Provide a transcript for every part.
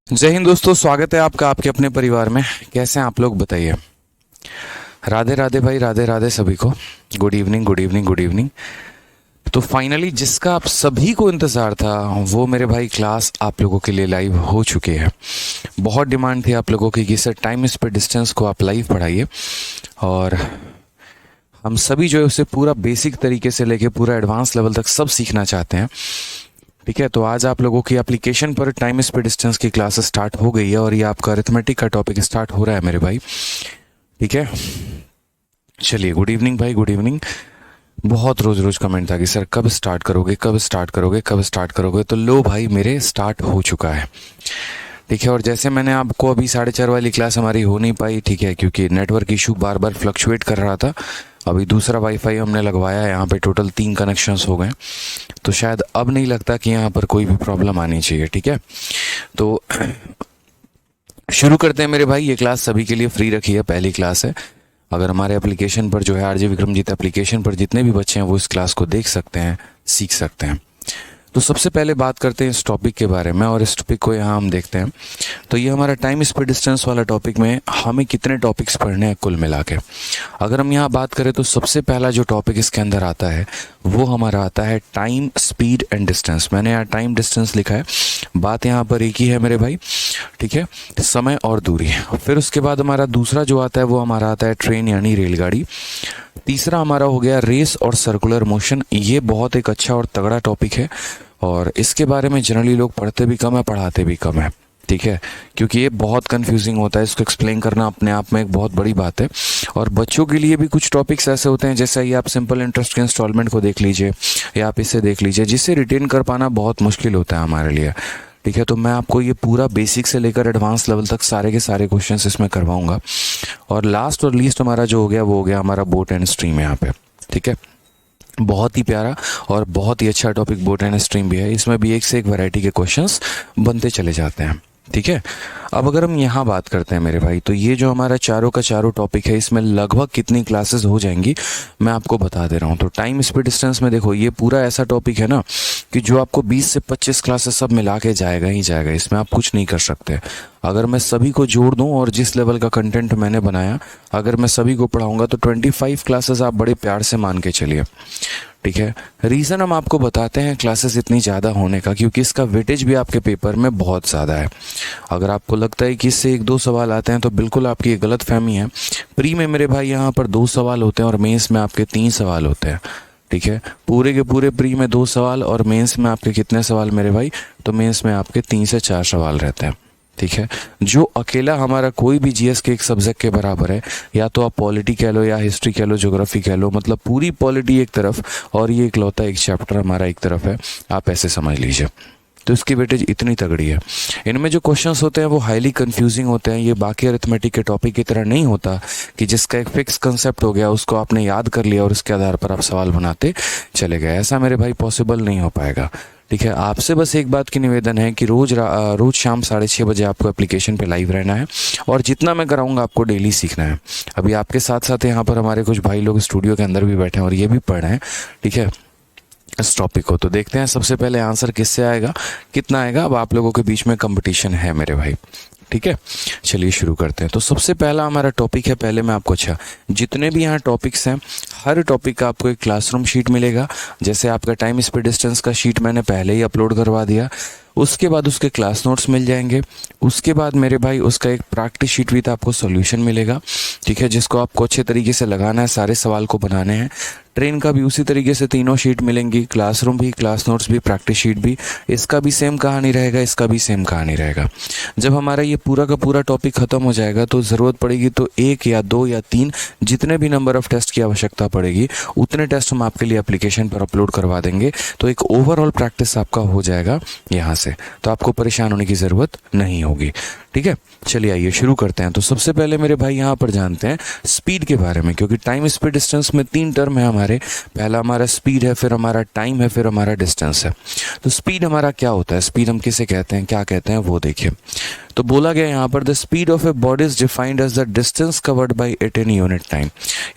जय हिंद दोस्तों, स्वागत है आपका आपके अपने परिवार में। कैसे हैं आप लोग, बताइए। राधे राधे भाई, राधे राधे सभी को। Good evening, good evening, good evening. तो फाइनली जिसका आप सभी को इंतज़ार था वो मेरे भाई क्लास आप लोगों के लिए लाइव हो चुकी है। बहुत डिमांड थी आप लोगों की कि सर टाइम स्पीड डिस्टेंस को आप लाइव पढ़ाइए, और हम सभी जो है उसे पूरा बेसिक तरीके से लेके पूरा एडवांस लेवल तक सब सीखना चाहते हैं। ठीक है, तो आज आप लोगों की एप्लीकेशन पर टाइम स्पीड डिस्टेंस की क्लास स्टार्ट हो गई है और ये आपका अरिथमेटिक का टॉपिक स्टार्ट हो रहा है मेरे भाई। ठीक है, चलिए, गुड इवनिंग भाई, गुड इवनिंग। बहुत रोज रोज कमेंट था कि सर कब स्टार्ट करोगे, कब स्टार्ट करोगे, कब स्टार्ट करोगे। तो लो भाई, मेरे स्टार्ट हो चुका है। ठीक है, और जैसे मैंने आपको अभी 4:30 वाली क्लास हमारी हो नहीं पाई, ठीक है, क्योंकि नेटवर्क इशू बार बार फ्लक्चुएट कर रहा था। अभी दूसरा वाईफाई हमने लगवाया है, यहाँ पे टोटल 3 कनेक्शंस हो गए, तो शायद अब नहीं लगता कि यहाँ पर कोई भी प्रॉब्लम आनी चाहिए। ठीक है, तो शुरू करते हैं मेरे भाई। ये क्लास सभी के लिए फ्री रखी है, पहली क्लास है। अगर हमारे एप्लीकेशन पर जो है आरजे विक्रमजीत एप्लीकेशन पर जितने भी बच्चे हैं वो इस क्लास को देख सकते हैं, सीख सकते हैं। तो सबसे पहले बात करते हैं इस टॉपिक के बारे में, और इस टॉपिक को यहाँ हम देखते हैं। तो ये हमारा टाइम स्पीड डिस्टेंस वाला टॉपिक में हमें कितने टॉपिक्स पढ़ने हैं कुल मिला के। अगर हम यहाँ बात करें तो सबसे पहला जो टॉपिक इसके अंदर आता है वो हमारा आता है टाइम स्पीड एंड डिस्टेंस। मैंने यहाँ टाइम डिस्टेंस लिखा है, बात यहाँ पर एक ही है मेरे भाई। ठीक है, समय और दूरी। फिर उसके बाद हमारा दूसरा जो आता है वो हमारा आता है ट्रेन यानी रेलगाड़ी। तीसरा हमारा हो गया रेस और सर्कुलर मोशन। ये बहुत एक अच्छा और तगड़ा टॉपिक है, और इसके बारे में जनरली लोग पढ़ते भी कम है, पढ़ाते भी कम है। ठीक है, क्योंकि ये बहुत कंफ्यूजिंग होता है, इसको एक्सप्लेन करना अपने आप में एक बहुत बड़ी बात है। और बच्चों के लिए भी कुछ टॉपिक्स ऐसे होते हैं, जैसे ये आप सिंपल इंटरेस्ट के इंस्टॉलमेंट को देख लीजिए, या आप इसे देख लीजिए, जिसे रिटेन कर पाना बहुत मुश्किल होता है हमारे लिए। ठीक है, तो मैं आपको ये पूरा बेसिक से लेकर एडवांस लेवल तक सारे के सारे क्वेश्चंस इसमें करवाऊंगा। और लास्ट और लीस्ट हमारा जो हो गया वो हो गया हमारा बोट एंड स्ट्रीम यहाँ पे। ठीक है, बहुत ही प्यारा और बहुत ही अच्छा टॉपिक बोट एंड स्ट्रीम भी है। इसमें भी एक से एक वैरायटी के क्वेश्चंस बनते चले जाते हैं। ठीक है, अब अगर हम यहाँ बात करते हैं मेरे भाई, तो ये जो हमारा चारों का चारों टॉपिक है, इसमें लगभग कितनी क्लासेस हो जाएंगी मैं आपको बता दे रहा हूँ। तो टाइम स्पीड डिस्टेंस में देखो, ये पूरा ऐसा टॉपिक है ना कि जो आपको 20 से 25 क्लासेस सब मिला के जाएगा ही जाएगा, इसमें आप कुछ नहीं कर सकते। अगर मैं सभी को जोड़ दूं और जिस लेवल का कंटेंट मैंने बनाया, अगर मैं सभी को पढ़ाऊंगा तो 25 क्लासेस आप बड़े प्यार से मान के चलिए। ठीक है, रीज़न हम आपको बताते हैं क्लासेस इतनी ज़्यादा होने का, क्योंकि इसका वेटेज भी आपके पेपर में बहुत ज़्यादा है। अगर आपको लगता है कि इससे 1-2 सवाल आते हैं तो बिल्कुल आपकी एक गलत फहमी है। प्री में मेरे भाई यहाँ पर 2 सवाल होते हैं और मेंस में आपके 3 सवाल होते हैं। ठीक है, पूरे के पूरे प्री में 2 सवाल और मेंस में आपके कितने सवाल मेरे भाई, तो मेंस में आपके 3 से 4 सवाल रहते हैं। ठीक है, जो अकेला हमारा कोई भी जीएस के एक सब्जेक्ट के बराबर है, या तो आप पॉलिटी कह लो या हिस्ट्री कह लो, ज्योग्राफी कह लो, मतलब पूरी पॉलिटी एक तरफ और ये इकलौता एक चैप्टर हमारा एक तरफ है, आप ऐसे समझ लीजिए। तो इसकी वेटेज इतनी तगड़ी है। इनमें जो क्वेश्चंस होते हैं वो हाईली कंफ्यूजिंग होते हैं। ये बाकी अरिथमेटिक के टॉपिक की तरह नहीं होता कि जिसका एक फिक्स कंसेप्ट हो गया उसको आपने याद कर लिया और उसके आधार पर आप सवाल बनाते चले गए। ऐसा मेरे भाई पॉसिबल नहीं हो पाएगा। ठीक है, आपसे बस एक बात की निवेदन है कि रोज शाम 6:30 बजे आपको एप्लीकेशन पे लाइव रहना है, और जितना मैं कराऊंगा आपको डेली सीखना है। अभी आपके साथ साथ यहाँ पर हमारे कुछ भाई लोग स्टूडियो के अंदर भी बैठे हैं और ये भी पढ़ रहे हैं। ठीक है, इस टॉपिक को तो देखते हैं। सबसे पहले आंसर किससे आएगा, कितना आएगा। अब आप लोगों के बीच में कंपटीशन है मेरे भाई। ठीक है, चलिए शुरू करते हैं। तो सबसे पहला हमारा टॉपिक है, पहले मैं आपको जितने भी यहाँ टॉपिक्स हैं, हर टॉपिक का आपको एक क्लासरूम शीट मिलेगा। जैसे आपका टाइम स्पीड डिस्टेंस का शीट मैंने पहले ही अपलोड करवा दिया, उसके बाद उसके क्लास नोट्स मिल जाएंगे। उसके बाद मेरे भाई उसका एक प्रैक्टिस शीट विद आपको सॉल्यूशन मिलेगा। ठीक है, जिसको आपको अच्छे तरीके से लगाना है, सारे सवाल को बनाने हैं। ट्रेन का भी उसी तरीके से तीनों शीट मिलेंगी, क्लासरूम भी, क्लास नोट्स भी, प्रैक्टिस शीट भी। इसका भी सेम कहानी रहेगा, इसका भी सेम कहानी रहेगा। जब हमारा ये पूरा का पूरा टॉपिक खत्म हो जाएगा तो ज़रूरत पड़ेगी तो 1 या 2 या 3 जितने भी नंबर ऑफ टेस्ट की आवश्यकता पड़ेगी उतने टेस्ट हम आपके लिए एप्लीकेशन पर अपलोड करवा देंगे। तो एक ओवरऑल प्रैक्टिस आपका हो जाएगा यहाँ से, तो आपको परेशान होने की ज़रूरत नहीं होगी। ठीक है, चलिए आइए शुरू करते हैं। तो सबसे पहले मेरे भाई यहाँ पर जानते हैं स्पीड के बारे में, क्योंकि टाइम स्पीड डिस्टेंस में 3 टर्म है हमारे। पहला हमारा स्पीड है, फिर हमारा टाइम है, फिर हमारा डिस्टेंस है। तो स्पीड हमारा क्या होता है, स्पीड हम किसे कहते हैं, क्या कहते हैं, वो देखिए। तो बोला गया यहाँ पर the speed of a body is defined as the distance covered by it in unit time,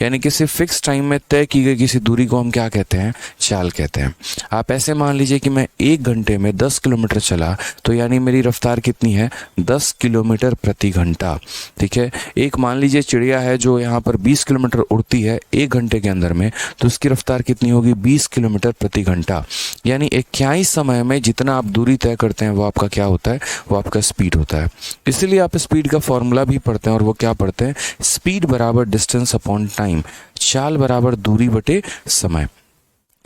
यानी किसी फिक्स टाइम में तय की गई किसी दूरी को हम क्या कहते हैं, चाल कहते हैं। आप ऐसे मान लीजिए कि मैं 1 घंटे में 10 किलोमीटर चला, तो यानी मेरी रफ्तार कितनी है, 10 किलोमीटर प्रति घंटा। ठीक है, एक मान लीजिए चिड़िया है जो यहाँ पर 20 किलोमीटर उड़ती है 1 घंटे के अंदर में, तो उसकी रफ्तार कितनी होगी, 20 किलोमीटर प्रति घंटा। यानी 21 समय में जितना आप दूरी तय करते हैं वो आपका क्या होता है, वो आपका स्पीड होता है। इसीलिए आप स्पीड का फॉर्मूला भी पढ़ते हैं, और वो क्या पढ़ते हैं, स्पीड बराबर डिस्टेंस अपॉन टाइम, चाल बराबर दूरी बटे समय।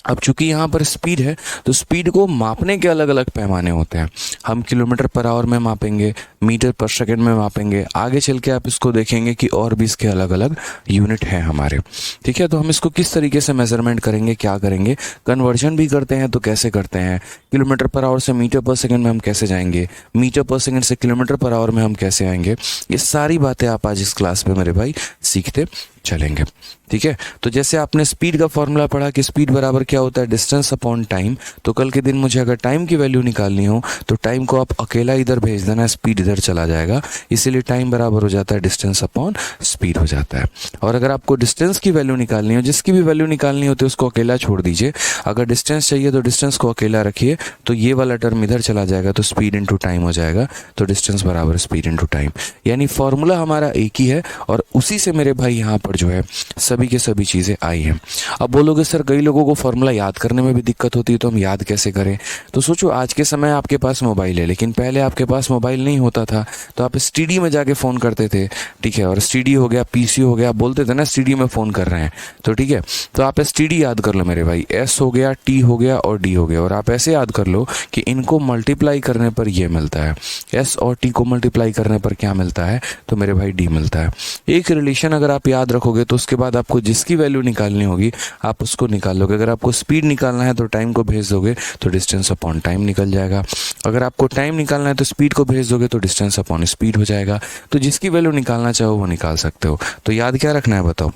अब चूंकि यहाँ पर स्पीड है तो स्पीड को मापने के अलग अलग पैमाने होते हैं। हम किलोमीटर पर आवर में मापेंगे, मीटर पर सेकंड में मापेंगे, आगे चल के आप इसको देखेंगे कि और भी इसके अलग अलग यूनिट हैं हमारे। ठीक है, तो हम इसको किस तरीके से मेजरमेंट करेंगे, क्या करेंगे, कन्वर्जन भी करते हैं तो कैसे करते हैं, किलोमीटर पर आवर से मीटर पर सेकंड में हम कैसे जाएंगे, मीटर पर सेकंड से किलोमीटर पर आवर में हम कैसे आएंगे, ये सारी बातें आप आज इस क्लास में मेरे भाई सीखते चलेंगे। ठीक है, तो जैसे आपने स्पीड का फॉर्मूला पढ़ा कि स्पीड बराबर क्या होता है, डिस्टेंस अपॉन टाइम, तो कल के दिन मुझे अगर टाइम की वैल्यू निकालनी हो तो टाइम को आप अकेला इधर भेज देना, स्पीड इधर चला जाएगा, इसीलिए टाइम बराबर हो जाता है डिस्टेंस अपॉन स्पीड हो जाता है। और अगर आपको डिस्टेंस की वैल्यू निकालनी हो, जिसकी भी वैल्यू निकालनी होती है उसको अकेला छोड़ दीजिए, अगर डिस्टेंस चाहिए तो डिस्टेंस को अकेला रखिए, तो ये वाला टर्म इधर चला जाएगा, तो स्पीड इंटू टाइम हो जाएगा, तो डिस्टेंस बराबर स्पीड इंटू टाइम। यानी फॉर्मूला हमारा एक ही है, और उसी से मेरे भाई यहाँ पर जो है सभी के सभी चीज़ें आई हैं। अब बोलोगे सर कई लोगों को फॉर्मूला याद करने में भी दिक्कत होती है, तो हम याद कैसे करें। तो सोचो आज के समय आपके पास मोबाइल है, लेकिन पहले आपके पास मोबाइल नहीं होता था, तो आप एसटीडी में जाके फ़ोन करते थे। ठीक है, और एसटीडी हो गया, पीसी हो गया, आप बोलते थे ना एसटीडी में फ़ोन कर रहे हैं, तो ठीक है, तो आप एसटीडी याद कर लो मेरे भाई, एस हो गया, टी हो गया और डी हो गया, और आप ऐसे याद कर लो कि इनको मल्टीप्लाई करने पर ये मिलता है, एस और टी को मल्टीप्लाई करने पर क्या मिलता है, तो मेरे भाई डी मिलता है। एक रिलेशन अगर आप याद रखोगे तो उसके बाद आपको जिसकी वैल्यू निकालनी होगी आप उसको निकाल लोगे। अगर आपको स्पीड निकालना है तो टाइम को भेज दोगे तो डिस्टेंस अपॉन टाइम निकल जाएगा, अगर आपको टाइम निकालना है तो स्पीड को भेज दोगे तो डिस्टेंस अपॉन स्पीड हो जाएगा। तो जिसकी वैल्यू निकालना चाहो वो निकाल सकते हो। तो याद क्या रखना है बताओ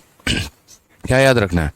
क्या याद रखना है,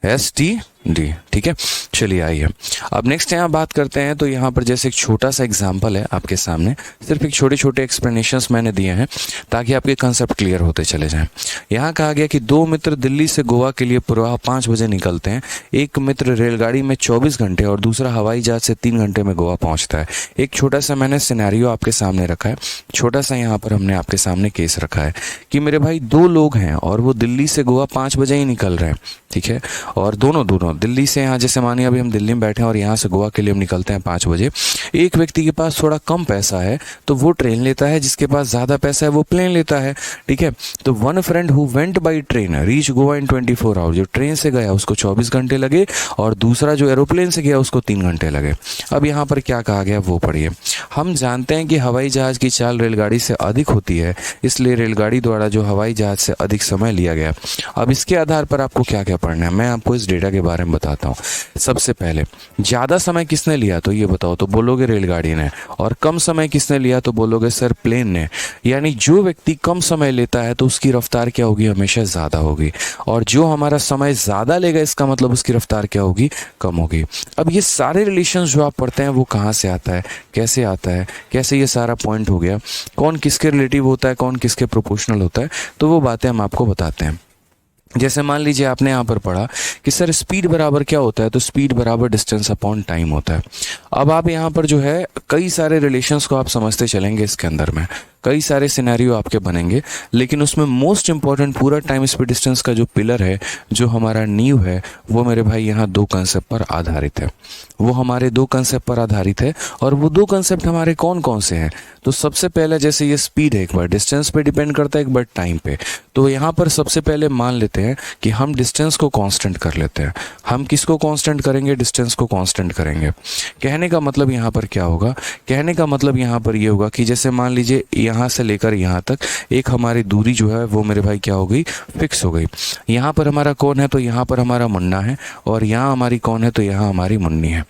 एस टी डी। ठीक है, चलिए आइए अब नेक्स्ट यहाँ बात करते हैं। तो यहाँ पर जैसे एक छोटा सा एग्जांपल है आपके सामने, सिर्फ एक छोटे छोटे एक्सप्लेनेशंस मैंने दिए हैं ताकि आपके कंसेप्ट क्लियर होते चले जाएं। यहाँ कहा गया कि 2 मित्र दिल्ली से गोवा के लिए पूर्वाह 5 बजे निकलते हैं। एक मित्र रेलगाड़ी में 24 घंटे और दूसरा हवाई जहाज से 3 घंटे में गोवा पहुँचता है। एक छोटा सा मैंने सिनेरियो आपके सामने रखा है, छोटा सा यहाँ पर हमने आपके सामने केस रखा है कि मेरे भाई 2 लोग हैं और वो दिल्ली से गोवा 5 बजे ही निकल रहे हैं। ठीक है, और दोनों दिल्ली से, यहाँ जैसे मानिए अभी हम दिल्ली में बैठे हैं और यहाँ से गोवा के लिए हम निकलते हैं 5 बजे। एक व्यक्ति के पास थोड़ा कम पैसा है तो वो ट्रेन लेता है, जिसके पास ज़्यादा पैसा है वो प्लेन लेता है। ठीक है, तो one friend who went by train reach Goa in 24 hours, जो ट्रेन से गया उसको 24 घंटे लगे और दूसरा जो एरोप्लेन से गया उसको 3 घंटे लगे। अब यहाँ पर क्या कहा गया वो पढ़िए। हम जानते हैं कि हवाई जहाज़ की चाल रेलगाड़ी से अधिक होती है, इसलिए रेलगाड़ी द्वारा जो हवाई जहाज़ से अधिक समय लिया गया। अब इसके आधार पर आपको क्या क्या पढ़ना है, मैं आपको इस डेटा के बारे में बताता हूँ। सबसे पहले ज़्यादा समय किसने लिया तो ये बताओ, तो बोलोगे रेलगाड़ी ने, और कम समय किसने लिया तो बोलोगे सर प्लेन ने। यानी जो व्यक्ति कम समय लेता है तो उसकी रफ्तार क्या होगी, हमेशा ज़्यादा होगी, और जो हमारा समय ज़्यादा लेगा इसका मतलब उसकी रफ्तार क्या होगी, कम होगी। अब ये सारे रिलेशंस जो आप पढ़ते हैं वो कहाँ से आता है, कैसे आता है, कैसे ये सारा पॉइंट हो गया, कौन किसके रिलेटिव होता है, कौन किसके प्रोपोर्शनल होता है, तो वो बातें हम आपको बताते हैं। जैसे मान लीजिए आपने यहाँ पर पढ़ा कि सर स्पीड बराबर क्या होता है, तो स्पीड बराबर डिस्टेंस अपॉन टाइम होता है। अब आप यहाँ पर जो है कई सारे रिलेशंस को आप समझते चलेंगे, इसके अंदर में कई सारे सिनेरियो आपके बनेंगे, लेकिन उसमें मोस्ट इंपॉर्टेंट पूरा टाइम स्पीड डिस्टेंस का जो पिलर है, जो हमारा नींव है, वो मेरे भाई यहाँ 2 कंसेप्ट पर आधारित है। वो हमारे 2 कंसेप्ट पर आधारित है, और वो 2 कंसेप्ट हमारे कौन कौन से हैं। तो सबसे पहले जैसे ये स्पीड है, एक बार डिस्टेंस पे डिपेंड करता है, एक बार टाइम पे। तो यहाँ पर सबसे पहले मान लेते हैं कि हम डिस्टेंस को कांस्टेंट कर लेते हैं। हम किसको कांस्टेंट करेंगे, डिस्टेंस को कांस्टेंट करेंगे। कहने का मतलब यहाँ पर क्या होगा, कहने का मतलब यहाँ पर ये होगा कि जैसे मान लीजिए यहाँ से लेकर यहाँ तक एक हमारी दूरी जो है वो मेरे भाई क्या हो गई, फिक्स हो गई। यहाँ पर हमारा कौन है, तो यहाँ पर हमारा मुन्ना है, और यहाँ हमारी कौन है, तो यहाँ हमारी मुन्नी है।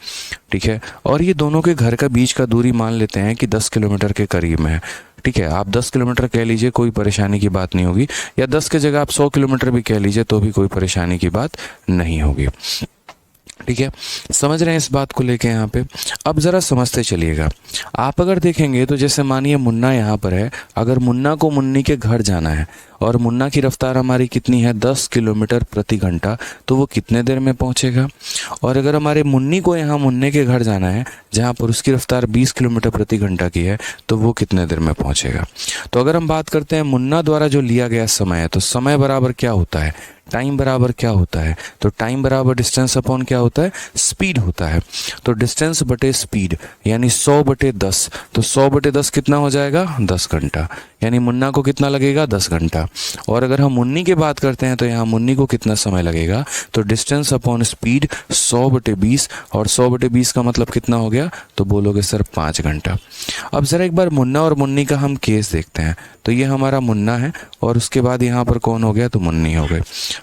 ठीक है, और ये दोनों के घर का बीच का दूरी मान लेते हैं कि 10 किलोमीटर के करीब में है। ठीक है, आप 10 किलोमीटर कह लीजिए, कोई परेशानी की बात नहीं होगी, या 10 के जगह आप 100 किलोमीटर भी कह लीजिए तो भी कोई परेशानी की बात नहीं होगी। ठीक है, समझ रहे हैं इस बात को लेके यहाँ पे। अब ज़रा समझते चलिएगा। आप अगर देखेंगे तो जैसे मानिए मुन्ना यहाँ पर है, अगर मुन्ना को मुन्नी के घर जाना है और मुन्ना की रफ्तार हमारी कितनी है 10 किलोमीटर प्रति घंटा, तो वो कितने देर में पहुँचेगा। और अगर हमारे मुन्नी को यहाँ मुन्ने के घर जाना है जहाँ पर उसकी रफ्तार 20 किलोमीटर प्रति घंटा की है, तो वो कितने देर में पहुँचेगा। तो अगर हम बात करते हैं मुन्ना द्वारा जो लिया गया समय है, तो समय बराबर क्या होता है, टाइम बराबर क्या होता है, तो टाइम बराबर डिस्टेंस अपॉन क्या होता है, स्पीड होता है। तो डिस्टेंस बटे स्पीड यानी 100 बटे 10, तो 100 बटे 10 कितना हो जाएगा 10 घंटा, यानी मुन्ना को कितना लगेगा 10 घंटा। और अगर हम मुन्नी की बात करते हैं तो यहाँ मुन्नी को कितना समय लगेगा, तो डिस्टेंस अपॉन स्पीड 100 बटे 20, और 100 बटे 20 का मतलब कितना हो गया, तो बोलोगे सर 5 घंटा। अब ज़रा एक बार मुन्ना और मुन्नी का हम केस देखते हैं। तो ये हमारा मुन्ना है और उसके बाद यहाँ पर कौन हो गया, तो मुन्नी हो गए।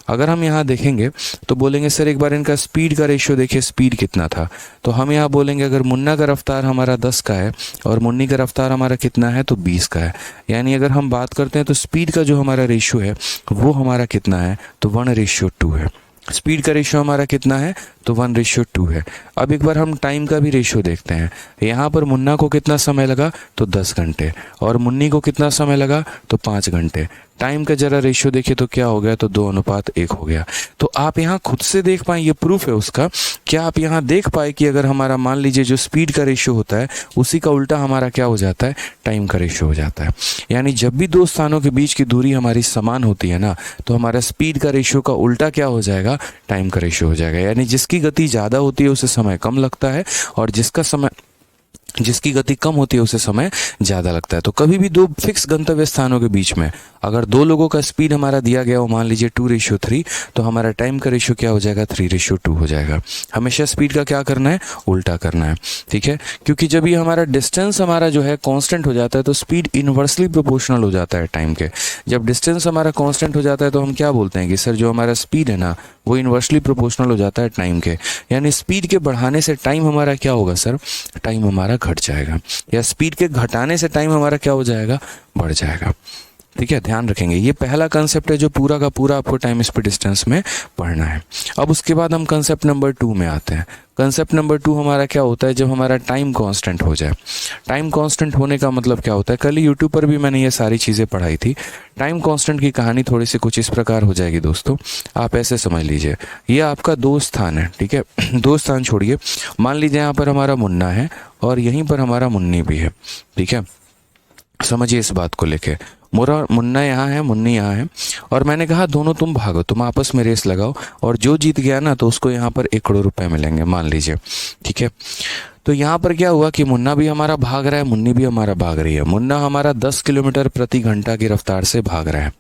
अगर हम यहाँ देखेंगे तो बोलेंगे सर एक बार इनका स्पीड का रेशियो देखिए, स्पीड कितना था। तो हम यहाँ बोलेंगे अगर मुन्ना का रफ्तार हमारा 10 का है और मुन्नी का रफ्तार हमारा कितना है, तो 20 का है। यानी अगर हम बात करते हैं तो स्पीड का जो हमारा रेशियो है वो हमारा कितना है, तो 1:2 है। स्पीड का रेशियो हमारा कितना है, तो 1:2 है। अब एक बार हम टाइम का भी रेशियो देखते हैं। यहाँ पर मुन्ना को कितना समय लगा, तो 10 घंटे, और मुन्नी को कितना समय लगा, तो 5 घंटे। टाइम का जरा रेशियो देखिए तो क्या हो गया, तो 2:1 हो गया। तो आप यहाँ खुद से देख पाए, ये प्रूफ है उसका। क्या आप यहाँ देख पाए कि अगर हमारा मान लीजिए जो स्पीड का रेशियो होता है उसी का उल्टा हमारा क्या हो जाता है, टाइम का रेशियो हो जाता है। यानी जब भी दो स्थानों के बीच की दूरी हमारी समान होती है ना, तो हमारा स्पीड का रेशियो का उल्टा क्या हो जाएगा, टाइम का रेशियो हो जाएगा। यानी जिसकी गति ज़्यादा होती है उसे समय कम लगता है, और जिसकी गति कम होती है उसे समय ज़्यादा लगता है। तो कभी भी दो फिक्स गंतव्य स्थानों के बीच में अगर दो लोगों का स्पीड हमारा दिया गया हो, मान लीजिए 2:3, तो हमारा टाइम का रेशियो क्या हो जाएगा, 3:2 हो जाएगा। हमेशा स्पीड का क्या करना है, उल्टा करना है, ठीक है। क्योंकि जब ये हमारा डिस्टेंस हमारा जो है कांस्टेंट हो जाता है तो स्पीड इन्वर्सली प्रोपोर्शनल हो जाता है टाइम के। जब डिस्टेंस हमारा कांस्टेंट हो जाता है तो हम क्या बोलते हैं कि सर जो हमारा स्पीड है ना वो इन्वर्सली प्रोपोर्शनल हो जाता है टाइम के। यानी स्पीड के बढ़ाने से टाइम हमारा क्या होगा सर, टाइम हमारा घट जाएगा, या स्पीड के घटाने से टाइम हमारा क्या हो जाएगा, बढ़ जाएगा। ठीक है, ध्यान रखेंगे। ये पहला कंसेप्ट है जो पूरा का पूरा आपको टाइम स्पीड डिस्टेंस में पढ़ना है। अब उसके बाद हम कंसेप्ट नंबर 2 में आते हैं। कंसेप्ट नंबर 2 हमारा क्या होता है, जब हमारा टाइम कांस्टेंट हो जाए। टाइम कांस्टेंट होने का मतलब क्या होता है, कल ही यूट्यूब पर भी मैंने ये सारी चीज़ें पढ़ाई थी। टाइम कांस्टेंट की कहानी थोड़ी सी कुछ इस प्रकार हो जाएगी दोस्तों, आप ऐसे समझ लीजिए। ये आपका दो स्थान है, ठीक है। दो स्थान छोड़िए, मान लीजिए यहाँ पर हमारा मुन्ना है और यहीं पर हमारा मुन्नी भी है, ठीक है। समझिए इस बात को लेके, मुन्ना यहाँ है, मुन्नी यहाँ है, और मैंने कहा दोनों तुम भागो, तुम आपस में रेस लगाओ, और जो जीत गया ना तो उसको यहाँ पर 1 करोड़ रुपए मिलेंगे, मान लीजिए, ठीक है। तो यहाँ पर क्या हुआ कि मुन्ना भी हमारा भाग रहा है, मुन्नी भी हमारा भाग रही है। मुन्ना हमारा 10 किलोमीटर प्रति घंटा की रफ्तार से भाग रहा है,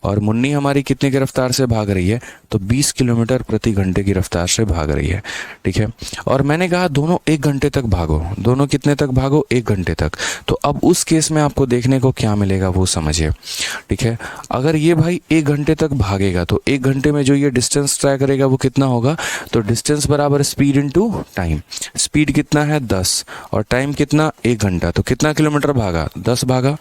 और मुन्नी हमारी कितने की रफ्तार से भाग रही है, तो 20 किलोमीटर प्रति घंटे की रफ्तार से भाग रही है, ठीक है। और मैंने कहा दोनों 1 घंटे तक भागो, दोनों कितने तक भागो, 1 घंटे तक। तो अब उस केस में आपको देखने को क्या मिलेगा वो समझिए, ठीक है। अगर ये भाई 1 घंटे तक भागेगा तो 1 घंटे में जो ये डिस्टेंस तय करेगा वो कितना होगा, तो डिस्टेंस बराबर स्पीड इनटू टाइम। स्पीड कितना है 10 और टाइम कितना 1 घंटा, तो कितना किलोमीटर भागा, 10 भागा।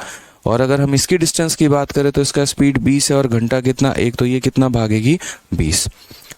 और अगर हम इसकी डिस्टेंस की बात करें तो इसका स्पीड 20 है और घंटा कितना 1, तो ये कितना भागेगी 20।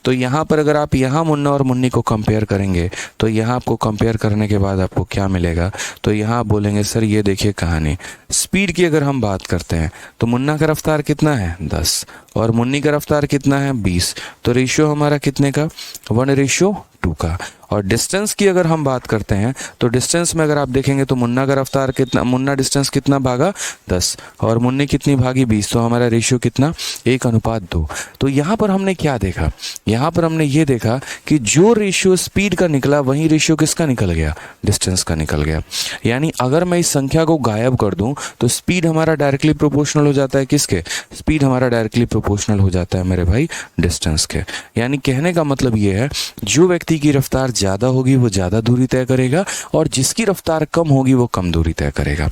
तो यहाँ पर अगर आप यहाँ मुन्ना और मुन्नी को कंपेयर करेंगे तो यहाँ आपको कंपेयर करने के बाद आपको क्या मिलेगा, तो यहाँ आप बोलेंगे सर ये देखिए कहानी, स्पीड की अगर हम बात करते हैं तो मुन्ना का रफ्तार कितना है 10 और मुन्नी का रफ्तार कितना है 20, तो रेशियो हमारा कितने का 1:2 का। और डिस्टेंस की अगर हम बात करते हैं तो डिस्टेंस में अगर आप देखेंगे तो मुन्ना का रफ्तार कितना, मुन्ना डिस्टेंस कितना भागा 10 और मुन्नी कितनी भागी 20, तो हमारा रेशियो कितना 1:2। तो यहाँ पर हमने क्या देखा, यहाँ पर हमने ये देखा कि जो रेशियो स्पीड का निकला वही रेशियो किसका निकल गया, डिस्टेंस का निकल गया। यानी अगर मैं इस संख्या को गायब कर दूं तो स्पीड हमारा डायरेक्टली प्रोपोर्शनल हो जाता है किसके, स्पीड हमारा डायरेक्टली प्रोपोर्शनल हो जाता है मेरे भाई डिस्टेंस के। यानी कहने का मतलब ये है जो व्यक्ति की रफ्तार ज़्यादा होगी वो ज़्यादा दूरी तय करेगा और जिसकी रफ्तार कम होगी वो कम दूरी तय करेगा।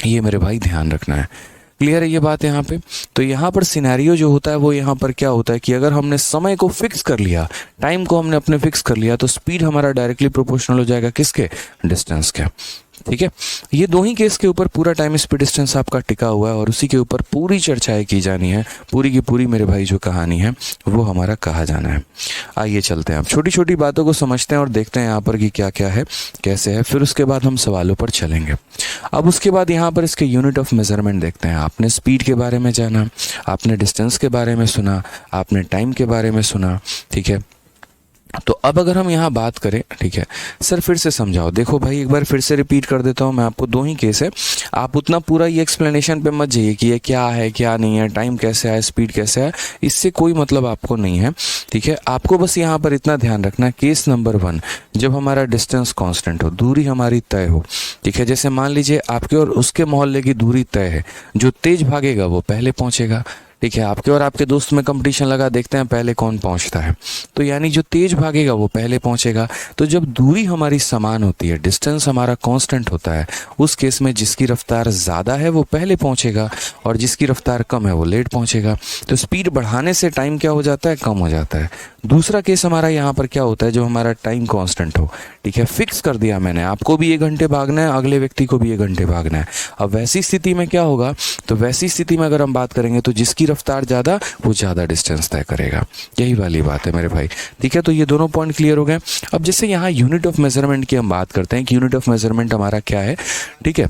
ये मेरे भाई ध्यान रखना है। क्लियर है ये बात यहाँ पे। तो यहाँ पर सिनेरियो जो होता है वो यहाँ पर क्या होता है कि अगर हमने समय को फिक्स कर लिया, टाइम को हमने अपने फिक्स कर लिया, तो स्पीड हमारा डायरेक्टली प्रोपोर्शनल हो जाएगा किसके, डिस्टेंस के। ठीक है, ये दो ही केस के ऊपर पूरा टाइम स्पीड डिस्टेंस आपका टिका हुआ है और उसी के ऊपर पूरी चर्चाएं की जानी है, पूरी की पूरी मेरे भाई जो कहानी है वो हमारा कहा जाना है। आइए चलते हैं, अब छोटी छोटी बातों को समझते हैं और देखते हैं यहाँ पर कि क्या क्या है, कैसे है, फिर उसके बाद हम सवालों पर चलेंगे। अब उसके बाद यहाँ पर इसके यूनिट ऑफ मेजरमेंट देखते हैं। आपने स्पीड के बारे में जाना, आपने डिस्टेंस के बारे में सुना, आपने टाइम के बारे में सुना, ठीक है। तो अब अगर हम यहाँ बात करें, ठीक है सर फिर से समझाओ, देखो भाई एक बार फिर से रिपीट कर देता हूँ मैं आपको, दो ही केस है, आप उतना पूरा ये एक्सप्लेनेशन पे मत जाइए कि ये क्या है क्या नहीं है, टाइम कैसे है, स्पीड कैसे है, इससे कोई मतलब आपको नहीं है, ठीक है। आपको बस यहाँ पर इतना ध्यान रखना है, केस नंबर 1, जब हमारा डिस्टेंस कांस्टेंट हो, दूरी हमारी तय हो, ठीक है। जैसे मान लीजिए आपके और उसके मोहल्ले की दूरी तय है, जो तेज भागेगा वो पहले पहुंचेगा, ठीक है। आपके और आपके दोस्त में कंपटीशन लगा, देखते हैं पहले कौन पहुंचता है, तो यानी जो तेज भागेगा वो पहले पहुंचेगा। तो जब दूरी हमारी समान होती है, डिस्टेंस हमारा कांस्टेंट होता है, उस केस में जिसकी रफ्तार ज़्यादा है वो पहले पहुंचेगा और जिसकी रफ्तार कम है वो लेट पहुंचेगा। तो स्पीड बढ़ाने से टाइम क्या हो जाता है, कम हो जाता है। दूसरा केस हमारा यहाँ पर क्या होता है, जो हमारा टाइम कांस्टेंट हो, ठीक है, फिक्स कर दिया मैंने, आपको भी 1 घंटे भागना है, अगले व्यक्ति को भी 1 घंटे भागना है। अब वैसी स्थिति में क्या होगा, तो वैसी स्थिति में अगर हम बात करेंगे तो जिसकी रफ्तार ज़्यादा वो ज़्यादा डिस्टेंस तय करेगा, यही वाली बात है मेरे भाई, ठीक है। तो ये दोनों पॉइंट क्लियर हो गए। अब जैसे यहाँ यूनिट ऑफ मेजरमेंट की हम बात करते हैं कि यूनिट ऑफ मेजरमेंट हमारा क्या है, ठीक है।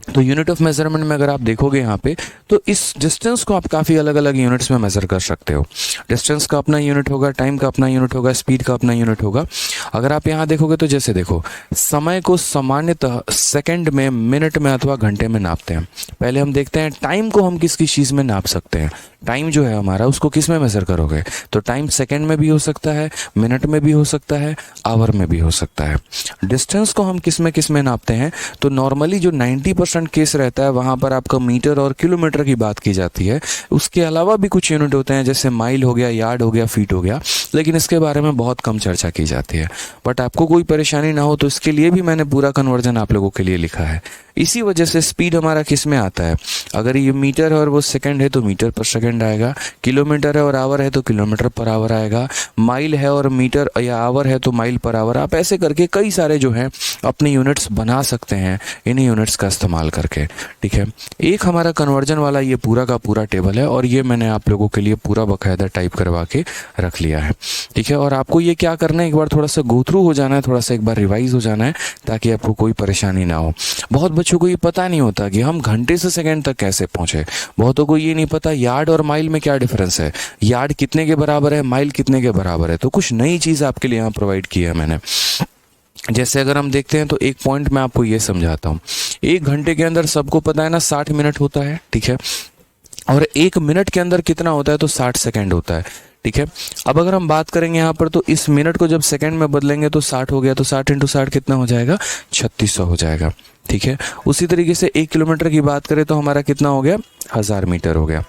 तो यूनिट ऑफ मेजरमेंट में अगर आप देखोगे यहाँ पे, तो इस डिस्टेंस को आप काफ़ी अलग अलग यूनिट्स में मेजर कर सकते हो। डिस्टेंस का अपना यूनिट होगा, टाइम का अपना यूनिट होगा, स्पीड का अपना यूनिट होगा। अगर आप यहाँ देखोगे तो जैसे देखो, समय को सामान्यतः सेकंड में, मिनट में अथवा घंटे में नापते हैं। पहले हम देखते हैं टाइम को हम किस किस चीज़ में नाप सकते हैं। टाइम जो है हमारा उसको किस में मेजर करोगे, तो टाइम सेकंड में भी हो सकता है, मिनट में भी हो सकता है, आवर में भी हो सकता है। डिस्टेंस को हम किस में नापते हैं, तो नॉर्मली जो 90% केस रहता है वहाँ पर आपका मीटर और किलोमीटर की बात की जाती है। उसके अलावा भी कुछ यूनिट होते हैं, जैसे माइल हो गया, यार्ड हो गया, फीट हो गया, लेकिन इसके बारे में बहुत कम चर्चा की जाती है। बट आपको कोई परेशानी ना हो तो इसके लिए भी मैंने पूरा कन्वर्जन आप लोगों के लिए लिखा है। इसी वजह से स्पीड हमारा किस में आता है, अगर ये मीटर है और वो सेकंड है तो मीटर पर सेकंड आएगा, किलोमीटर है और आवर है तो किलोमीटर पर आवर आएगा, माइल है और मीटर या आवर है तो माइल पर आवर। आप ऐसे करके कई सारे जो हैं अपने यूनिट्स बना सकते हैं इन्हीं यूनिट्स का इस्तेमाल करके, ठीक है। एक हमारा कन्वर्जन वाला ये पूरा का पूरा टेबल है और ये मैंने आप लोगों के लिए पूरा बकायदा टाइप करवा के रख लिया है, ठीक है। और आपको ये क्या करना है, एक बार थोड़ा सा गो थ्रू हो जाना है, थोड़ा सा एक बार रिवाइज हो जाना है, ताकि आपको कोई परेशानी ना हो। बहुत बच्चों को ये पता नहीं होता कि हम घंटे से सेकंड तक कैसे पहुंचे। बहुतों को ये नहीं पता यार्ड और माइल में क्या डिफरेंस है, यार्ड कितने के बराबर है, माइल कितने के बराबर है। तो कुछ नई चीज़ आपके लिए यहाँ प्रोवाइड की है मैंने। जैसे अगर हम देखते हैं तो एक पॉइंट मैं आपको ये समझाता हूँ। 1 घंटे के अंदर सबको पता है ना 60 मिनट होता है, ठीक है। और 1 मिनट के अंदर कितना होता है, तो 60 सेकंड होता है, ठीक है। अब अगर हम बात करेंगे यहाँ पर, तो इस मिनट को जब सेकंड में बदलेंगे तो 60 हो गया, तो 60 इंटू 60 कितना हो जाएगा, 3600 हो जाएगा, ठीक है। उसी तरीके से 1 किलोमीटर की बात करें तो हमारा कितना हो गया, 1000 मीटर हो गया,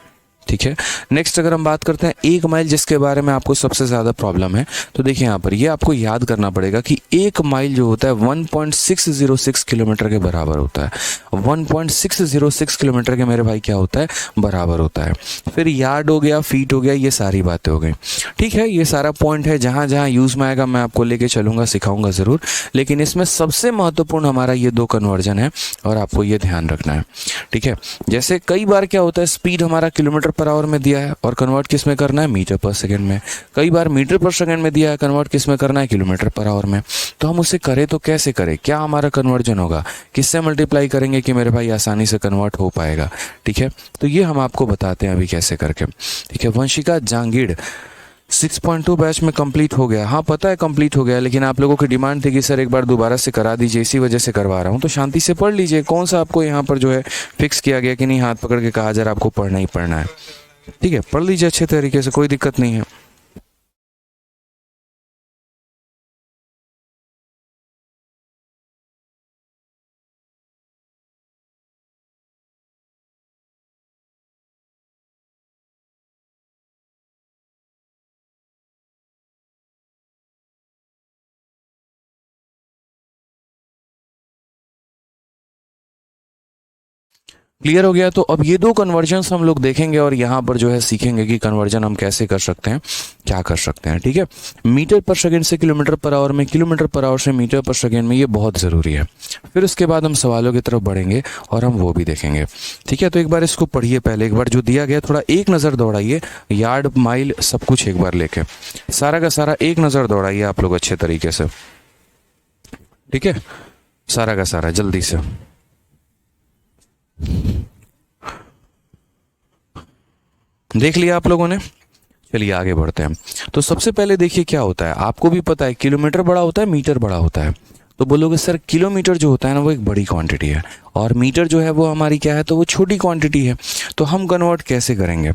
ठीक है। नेक्स्ट अगर हम बात करते हैं 1 माइल, जिसके बारे में आपको सबसे ज़्यादा प्रॉब्लम है, तो देखिए यहाँ पर ये आपको याद करना पड़ेगा कि 1 माइल जो होता है 1.606 किलोमीटर के बराबर होता है। 1.606 किलोमीटर के मेरे भाई क्या होता है, बराबर होता है। फिर यार्ड हो गया, फीट हो गया, ये सारी बातें हो गई, ठीक है। ये सारा पॉइंट है, जहाँ जहाँ यूज़ में आएगा मैं आपको लेके चलूँगा, सिखाऊंगा ज़रूर, लेकिन इसमें सबसे महत्वपूर्ण हमारा ये 2 कन्वर्जन है और आपको ये ध्यान रखना है, ठीक है। जैसे कई बार क्या होता है, स्पीड हमारा किलोमीटर पर आवर में दिया है और कन्वर्ट किस में करना है, मीटर पर सेकंड में। कई बार मीटर पर सेकंड में दिया है, कन्वर्ट किस में करना है, किलोमीटर पर आवर में। तो हम उसे करें तो कैसे करें, क्या हमारा कन्वर्जन होगा, किससे मल्टीप्लाई करेंगे कि मेरे भाई आसानी से कन्वर्ट हो पाएगा, ठीक है। तो ये हम आपको बताते हैं अभी कैसे करके, ठीक है। वंशिका जांगीड़ 6.2 बैच में कंप्लीट हो गया, हाँ पता है कंप्लीट हो गया, लेकिन आप लोगों की डिमांड थी कि सर एक बार दोबारा से करा दीजिए, इसी वजह से करवा रहा हूँ। तो शांति से पढ़ लीजिए, कौन सा आपको यहाँ पर जो है फिक्स किया गया कि नहीं हाथ पकड़ के कहा जा रहा आपको पढ़ना ही पढ़ना है, ठीक है। पढ़ लीजिए अच्छे तरीके से, कोई दिक्कत नहीं है। क्लियर हो गया। तो अब ये दो कन्वर्जन्स हम लोग देखेंगे और यहाँ पर जो है सीखेंगे कि कन्वर्जन हम कैसे कर सकते हैं, क्या कर सकते हैं। ठीक है, मीटर पर सेकंड से किलोमीटर पर आवर में, किलोमीटर पर आवर से मीटर पर सेकंड में, ये बहुत ज़रूरी है। फिर उसके बाद हम सवालों की तरफ बढ़ेंगे और हम वो भी देखेंगे। ठीक है, तो एक बार इसको पढ़िए पहले, एक बार जो दिया गया थोड़ा एक नज़र दौड़ाइए, यार्ड माइल सब कुछ एक बार लेके, सारा का सारा एक नज़र दौड़ाइए आप लोग अच्छे तरीके से। ठीक है, सारा का सारा जल्दी से। देख लिया आप लोगों ने, चलिए आगे बढ़ते हैं। तो सबसे पहले देखिए क्या होता है, आपको भी पता है किलोमीटर बड़ा होता है, मीटर बड़ा होता है। तो बोलोगे सर किलोमीटर जो होता है ना वो एक बड़ी क्वांटिटी है और मीटर जो है वो हमारी क्या है, तो वो छोटी क्वांटिटी है। तो हम कन्वर्ट कैसे करेंगे,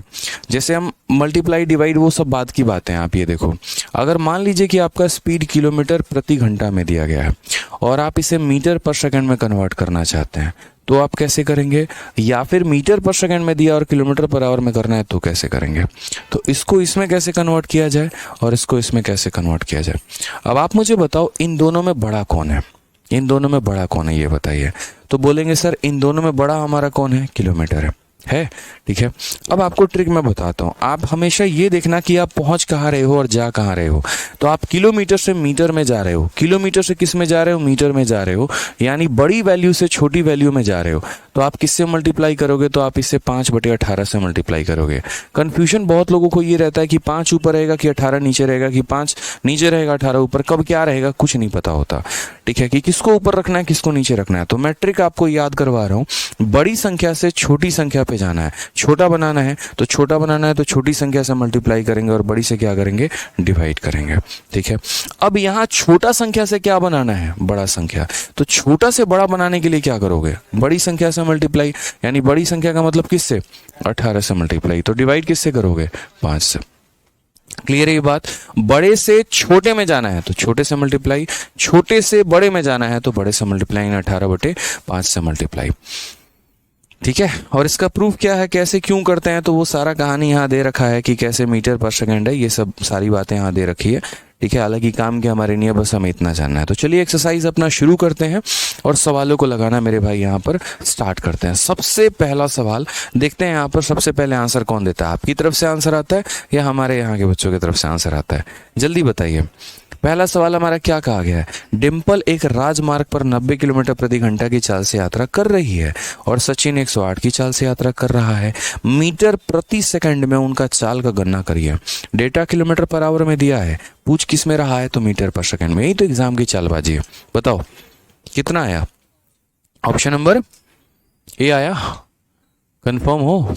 जैसे हम मल्टीप्लाई डिवाइड वो सब बात की बातें हैं। आप ये देखो, अगर मान लीजिए कि आपका स्पीड किलोमीटर प्रति घंटा में दिया गया है और आप इसे मीटर पर सेकंड में कन्वर्ट करना चाहते हैं, तो आप कैसे करेंगे, या फिर मीटर पर सेकंड में दिया और किलोमीटर पर आवर में करना है तो कैसे करेंगे। तो इसको इसमें कैसे कन्वर्ट किया जाए और इसको इसमें कैसे कन्वर्ट किया जाए। अब आप मुझे बताओ इन दोनों में बड़ा कौन है, इन दोनों में बड़ा कौन है ये बताइए। तो बोलेंगे सर इन दोनों में बड़ा हमारा कौन है, किलोमीटर है। ठीक है, अब आपको ट्रिक मैं बताता हूँ। आप हमेशा ये देखना कि आप पहुंच कहाँ रहे हो और जा कहाँ रहे हो। तो आप किलोमीटर से मीटर में जा रहे हो, किलोमीटर से किस में जा रहे हो, मीटर में जा रहे हो, यानी बड़ी वैल्यू से छोटी वैल्यू में जा रहे हो। तो आप किससे मल्टीप्लाई करोगे, तो आप इसे 5/18 से मल्टीप्लाई करोगे। कन्फ्यूजन बहुत लोगों को ये रहता है कि 5 ऊपर रहेगा कि 18 नीचे रहेगा, कि 5 नीचे रहेगा 18 ऊपर, कब क्या रहेगा कुछ नहीं पता होता। ठीक है, कि किसको ऊपर रखना है किसको नीचे रखना है। तो मैं ट्रिक आपको याद करवा रहा हूँ, बड़ी संख्या से छोटी संख्या पे जाना है, छोटा बनाना है तो छोटा बनाना है, तो छोटी संख्या से मल्टीप्लाई करेंगे और बड़ी से क्या करेंगे, डिवाइड करेंगे। ठीक है, अब यहाँ छोटा संख्या से क्या बनाना है, बड़ा संख्या। तो छोटा से बड़ा बनाने के लिए क्या करोगे, बड़ी संख्या से मल्टीप्लाई, यानी बड़ी संख्या का मतलब किससे, 18 से मल्टीप्लाई। तो डिवाइड किससे करोगे, 5 से। क्लियर है ये बात। बड़े से छोटे में जाना है तो छोटे से मल्टीप्लाई, छोटे से बड़े में जाना है तो बड़े से मल्टीप्लाई, 18/5 से मल्टीप्लाई। ठीक है, और इसका प्रूफ क्या है, कैसे क्यों करते हैं, तो वो सारा कहानी यहाँ दे रखा है कि कैसे मीटर पर सेकंड है, ये सब सारी बातें यहाँ दे रखी है। ठीक है, हालांकि काम के हमारे नहीं है, बस हमें इतना जानना है। तो चलिए एक्सरसाइज अपना शुरू करते हैं और सवालों को लगाना मेरे भाई यहाँ पर स्टार्ट करते हैं। सबसे पहला सवाल देखते हैं यहाँ पर, सबसे पहले आंसर कौन देता है, आपकी तरफ से आंसर आता है या हमारे यहाँ के बच्चों की तरफ से आंसर आता है, जल्दी बताइए। पहला सवाल हमारा क्या कहा गया है, डिम्पल एक राजमार्ग पर 90 किलोमीटर प्रति घंटा की चाल से यात्रा कर रही है और सचिन 108 की चाल से यात्रा कर रहा है। मीटर प्रति सेकंड में उनका चाल का गणना करिए। डेटा किलोमीटर पर आवर में दिया है, पूछ किस में रहा है, तो मीटर पर सेकंड में। यही तो एग्जाम की चालबाजी है। बताओ कितना आया, ऑप्शन नंबर ए आया, कंफर्म हो,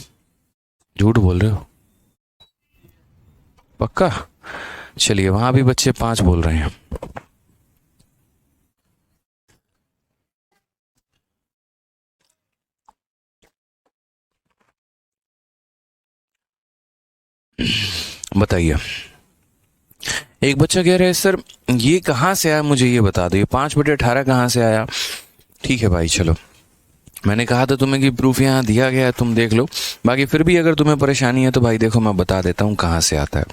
झूठ बोल रहे हो, पक्का। चलिए वहां भी बच्चे 5 बोल रहे हैं। बताइए, एक बच्चा कह रहे हैं सर ये कहां से आया, मुझे ये बता दो, ये 5/18 कहां से आया। ठीक है भाई, चलो मैंने कहा था तुम्हें कि प्रूफ यहाँ दिया गया है, तुम देख लो। बाकी फिर भी अगर तुम्हें परेशानी है तो भाई देखो मैं बता देता हूँ कहाँ से आता है।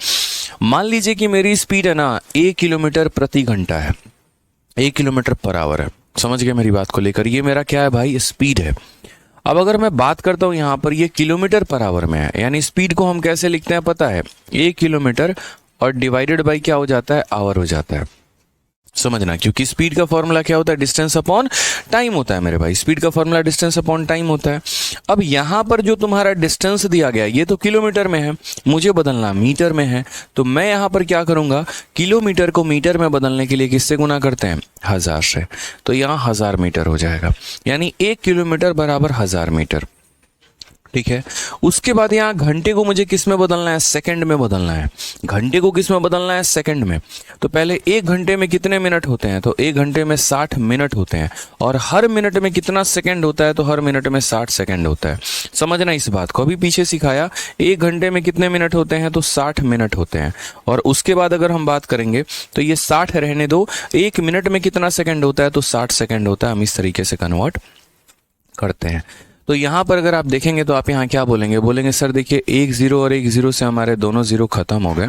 मान लीजिए कि मेरी स्पीड है ना 1 किलोमीटर प्रति घंटा है, 1 किलोमीटर पर आवर है। समझ गए मेरी बात को लेकर, ये मेरा क्या है भाई, स्पीड है। अब अगर मैं बात करता हूँ यहाँ पर, ये किलोमीटर पर आवर में है, यानी स्पीड को हम कैसे लिखते हैं पता है, 1 किलोमीटर और डिवाइडेड बाई क्या हो जाता है, आवर हो जाता है। समझना, क्योंकि स्पीड का फॉर्मूला क्या होता है, डिस्टेंस अपॉन टाइम होता है मेरे भाई। स्पीड का फॉर्मूला डिस्टेंस अपॉन टाइम होता है। अब यहां पर जो तुम्हारा डिस्टेंस दिया गया ये तो किलोमीटर में है, मुझे बदलना मीटर में है। तो मैं यहां पर क्या करूंगा, किलोमीटर को मीटर में बदलने के लिए किससे गुना करते हैं, 1000 से। तो यहां 1000 मीटर हो जाएगा, यानी 1 किलोमीटर बराबर 1000 मीटर। ठीक है, उसके बाद यहाँ घंटे को मुझे किस में बदलना है, सेकंड में बदलना है। घंटे को किस में बदलना है, सेकंड में। तो पहले 1 घंटे में कितने मिनट होते हैं, तो 1 घंटे में 60 मिनट होते हैं। और हर मिनट में कितना सेकंड होता है, तो हर मिनट में 60 सेकंड होता है। समझना इस बात को, अभी पीछे सिखाया 1 घंटे में कितने मिनट होते हैं, तो 60 मिनट होते हैं। और उसके बाद अगर हम बात करेंगे तो ये 60 रहने दो, 1 मिनट में कितना सेकंड होता है, तो 60 सेकंड होता है। हम इस तरीके से कन्वर्ट करते हैं। तो यहाँ पर अगर आप देखेंगे तो आप यहाँ क्या बोलेंगे, बोलेंगे सर देखिए 1 0 और 1 0 से हमारे दोनों 0 खत्म हो गए।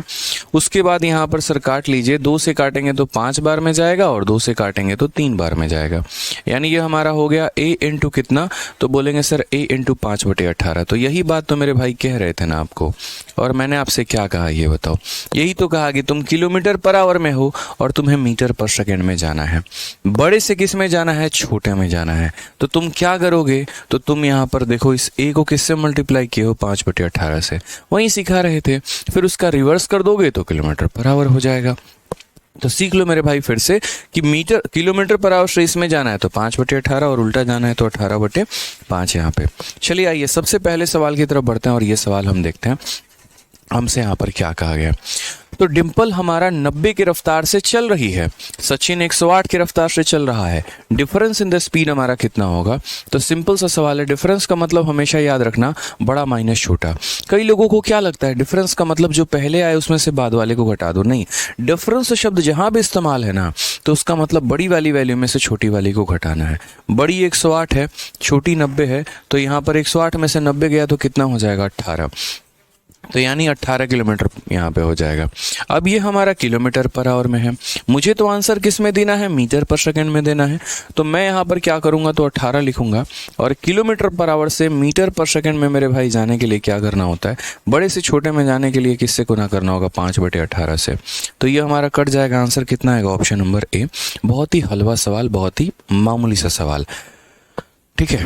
उसके बाद यहाँ पर सर काट लीजिए, 2 से काटेंगे तो 5 बार में जाएगा और 2 से काटेंगे तो 3 बार में जाएगा, यानी ये हमारा हो गया a इंटू कितना, तो बोलेंगे सर a इंटू 5/18। तो यही बात तो मेरे भाई कह रहे थे ना आपको, और मैंने आपसे क्या कहा ये बताओ, यही तो कहा कि तुम किलोमीटर पर आवर में हो और तुम्हें मीटर पर सेकेंड में जाना है। बड़े से किस में जाना है, छोटे में जाना है। तो तुम क्या करोगे, तो तुम यहाँ पर देखो इस a को किससे मल्टीप्लाई किए हो, 5/18 से, वहीं सिखा रहे थे, फिर उसका रिवर्स कर दोगे तो किलोमीटर पर आवर हो जाएगा। तो सीख लो मेरे भाई फिर से कि मीटर किलोमीटर पर आवर से इसमें जाना है तो 5/18 और उल्टा जाना है तो 18/5 यहाँ पे। चलिए आइए सबसे पहले सवाल की तरफ बढ़ते हैं और ये सवाल हम देखते हैं हमसे यहाँ पर क्या कहा गया। तो डिम्पल हमारा 90 की रफ्तार से चल रही है, सचिन 108 की रफ्तार से चल रहा है, डिफरेंस इन द स्पीड हमारा कितना होगा। तो सिंपल सा सवाल है, डिफरेंस का मतलब हमेशा याद रखना बड़ा माइनस छोटा। कई लोगों को क्या लगता है डिफरेंस का मतलब जो पहले आए उसमें से बाद वाले को घटा दो, नहीं, डिफरेंस शब्द जहां भी इस्तेमाल है ना तो उसका मतलब बड़ी वाली वैल्यू में से छोटी वाली को घटाना है। बड़ी 108 है, छोटी 90 है, तो यहाँ पर 108 में से 90 गया तो कितना हो जाएगा, 18, तो यानी 18 किलोमीटर यहाँ पे हो जाएगा। अब ये हमारा किलोमीटर पर आवर में है, मुझे तो आंसर किस में देना है, मीटर पर सेकंड में देना है। तो मैं यहाँ पर क्या करूँगा, तो 18 लिखूंगा, और किलोमीटर पर आवर से मीटर पर सेकंड में मेरे भाई जाने के लिए क्या करना होता है, बड़े से छोटे में जाने के लिए किससे गुना करना होगा, 5/18 से। तो ये हमारा कट जाएगा, आंसर कितना आएगा, ऑप्शन नंबर ए। बहुत ही हलवा सवाल, बहुत ही मामूली सा सवाल, ठीक है।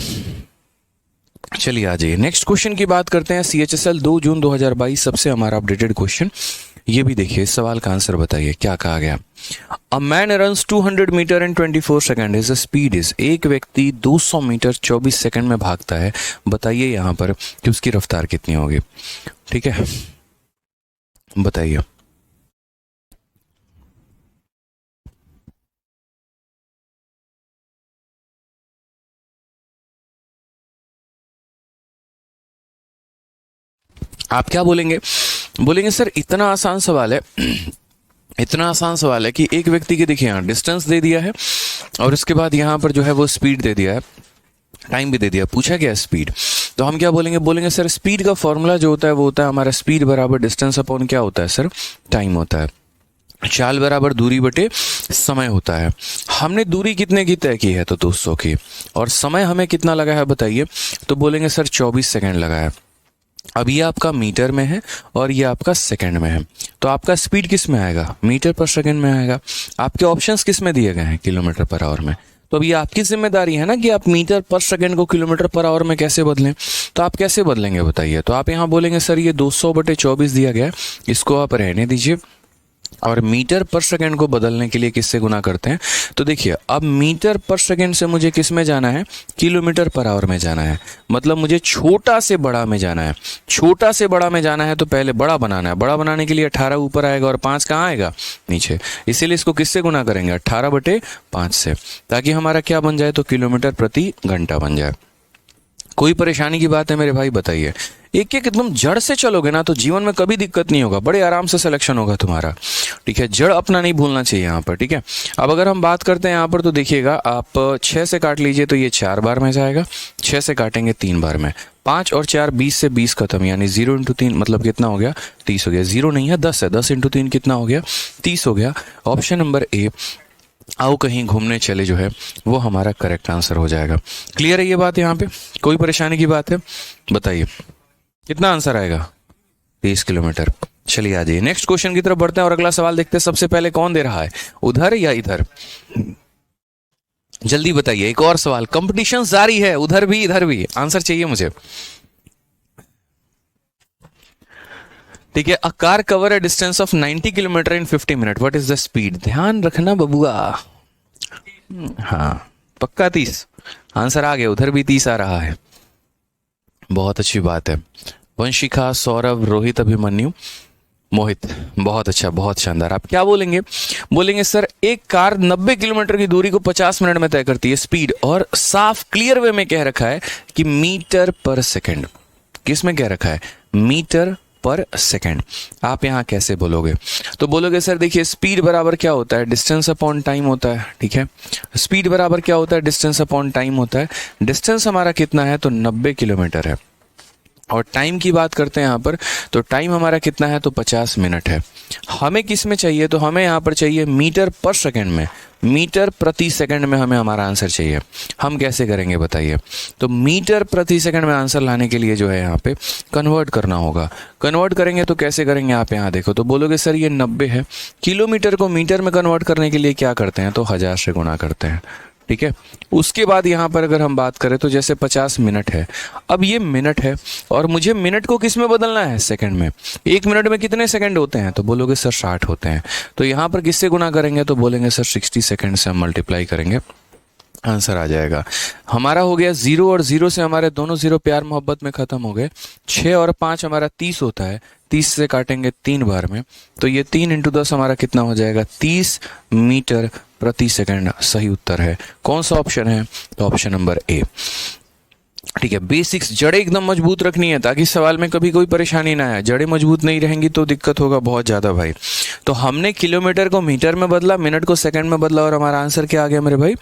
चलिए आ जाइए नेक्स्ट क्वेश्चन की बात करते हैं। CHSL 2 जून 2022 सबसे हमारा अपडेटेड क्वेश्चन, ये भी देखिए, इस सवाल का आंसर बताइए क्या कहा गया। A man runs 200 metre in 24 second, his speed is, एक व्यक्ति 200 मीटर 24 सेकंड में भागता है, बताइए यहाँ पर कि उसकी रफ्तार कितनी होगी, ठीक है, बताइए। आप क्या बोलेंगे, बोलेंगे सर इतना आसान सवाल है, इतना आसान सवाल है कि एक व्यक्ति के देखिए यहाँ डिस्टेंस दे दिया है और उसके बाद यहाँ पर जो है वो स्पीड दे दिया है, टाइम भी दे दिया, पूछा गया स्पीड। तो हम क्या बोलेंगे, बोलेंगे सर स्पीड का फॉर्मूला जो होता है वो होता है हमारा स्पीड बराबर डिस्टेंस अपॉन क्या होता है सर, टाइम होता है। चाल बराबर दूरी बटे समय होता है। हमने दूरी कितने की तय की है, तो 200 की, और समय हमें कितना लगा है बताइए, तो बोलेंगे सर 24 सेकंड लगा है। अब ये आपका मीटर में है और ये आपका सेकंड में है, तो आपका स्पीड किस में आएगा, मीटर पर सेकंड में आएगा। आपके ऑप्शंस किस में दिए गए हैं, किलोमीटर पर आवर में। तो अब ये आपकी जिम्मेदारी है ना कि आप मीटर पर सेकंड को किलोमीटर पर आवर में कैसे बदलें। तो आप कैसे बदलेंगे बताइए। तो आप यहाँ बोलेंगे सर ये 200/24 दिया गया है, इसको आप रहने दीजिए, और मीटर पर सेकंड को बदलने के लिए किससे गुना करते हैं। तो देखिए अब मीटर पर सेकंड से मुझे किस में जाना है, किलोमीटर पर आवर में जाना है, मतलब मुझे छोटा से बड़ा में जाना है। छोटा से बड़ा में जाना है तो पहले बड़ा बनाना है, बड़ा बनाने के लिए 18 ऊपर आएगा और 5 कहाँ आएगा, नीचे। इसीलिए इसको किससे गुना करेंगे, 18/5 से, ताकि हमारा क्या बन जाए, तो किलोमीटर प्रति घंटा बन जाए। कोई परेशानी की बात है मेरे भाई, बताइए। एक एक एकदम जड़ से चलोगे ना तो जीवन में कभी दिक्कत नहीं होगा, बड़े आराम से सिलेक्शन होगा तुम्हारा, ठीक है। जड़ अपना नहीं भूलना चाहिए यहाँ पर, ठीक है। अब अगर हम बात करते हैं यहाँ पर, तो देखिएगा आप 6 से काट लीजिए तो ये 4 बार में जाएगा, 6 से काटेंगे 3 बार में, 5 और 4 20 से 20 खत्म, यानी 0 × 3 मतलब कितना हो गया, 30 हो गया। 0 नहीं है, 10 है, 10 × 3 कितना हो गया, 30 हो गया। ऑप्शन नंबर ए, आओ कहीं घूमने चले, जो है वो हमारा करेक्ट आंसर हो जाएगा। क्लियर है ये बात, यहाँ पे कोई परेशानी की बात है, बताइए कितना आंसर आएगा, 30 किलोमीटर। चलिए आ जाइए नेक्स्ट क्वेश्चन की तरफ बढ़ते हैं और अगला सवाल देखते हैं। सबसे पहले कौन दे रहा है, उधर या इधर, जल्दी बताइए। एक और सवाल, कंपटीशन जारी है, उधर भी इधर भी, आंसर चाहिए मुझे, ठीक है। A car cover a distance of 90 kilometre in 50 minute, what is the speed. ध्यान रखना बबुआ, हाँ पक्का 30, आंसर आ गया, उधर भी 30 आ रहा है, बहुत अच्छी बात है। वंशिका, सौरभ, रोहित, अभिमन्यु, मोहित, बहुत अच्छा, बहुत शानदार। आप क्या बोलेंगे, बोलेंगे सर एक कार 90 किलोमीटर की दूरी को 50 मिनट में तय करती है, स्पीड, और साफ क्लियर वे में कह रखा है कि मीटर पर सेकंड। किस में कह रखा है, मीटर पर सेकंड। आप यहाँ कैसे बोलोगे, तो बोलोगे सर देखिए स्पीड बराबर क्या होता है, डिस्टेंस अपॉन टाइम होता है, ठीक है। स्पीड बराबर क्या होता है, डिस्टेंस अपॉन टाइम होता है। डिस्टेंस हमारा कितना है, तो 90 किलोमीटर है, और टाइम की बात करते हैं यहाँ पर, तो टाइम हमारा कितना है, तो 50 मिनट है। हमें किस में चाहिए, तो हमें यहाँ पर चाहिए मीटर पर सेकंड में, मीटर प्रति सेकंड में हमें हमारा आंसर चाहिए। हम कैसे करेंगे बताइए। तो मीटर प्रति सेकंड में आंसर लाने के लिए जो है यहाँ पे कन्वर्ट करना होगा। कन्वर्ट करेंगे तो कैसे करेंगे, आप यहाँ देखो तो बोलोगे सर ये 90 है। किलोमीटर को मीटर में कन्वर्ट करने के लिए क्या करते हैं, तो 1000 से गुणा करते हैं, ठीक है। उसके बाद यहाँ पर अगर हम बात करें तो जैसे 50 मिनट है, अब ये मिनट है और मुझे मिनट को किस में बदलना है, सेकंड में। एक मिनट में कितने सेकंड होते हैं, तो बोलोगे सर 60 होते हैं। तो यहाँ पर किससे गुना करेंगे, तो बोलेंगे सर 60 सेकंड से हम मल्टीप्लाई करेंगे, आंसर आ जाएगा। हमारा हो गया 0 और 0 से हमारे दोनों 0 प्यार मोहब्बत में खत्म हो गए। 6 और 5 हमारा 30 होता है, 30 से काटेंगे 3 बार में, तो ये 3 × 10 हमारा कितना हो जाएगा, 30 मीटर प्रति सेकंड सही उत्तर है। कौन सा ऑप्शन है, तो ऑप्शन नंबर ए, ठीक है। बेसिक्स जड़ें एकदम मजबूत रखनी है ताकि सवाल में कभी कोई परेशानी ना आए। जड़ें मजबूत नहीं रहेंगी तो दिक्कत होगा बहुत ज़्यादा भाई। तो हमने किलोमीटर को मीटर में बदला, मिनट को सेकंड में बदला और हमारा आंसर क्या आ गया मेरे भाई,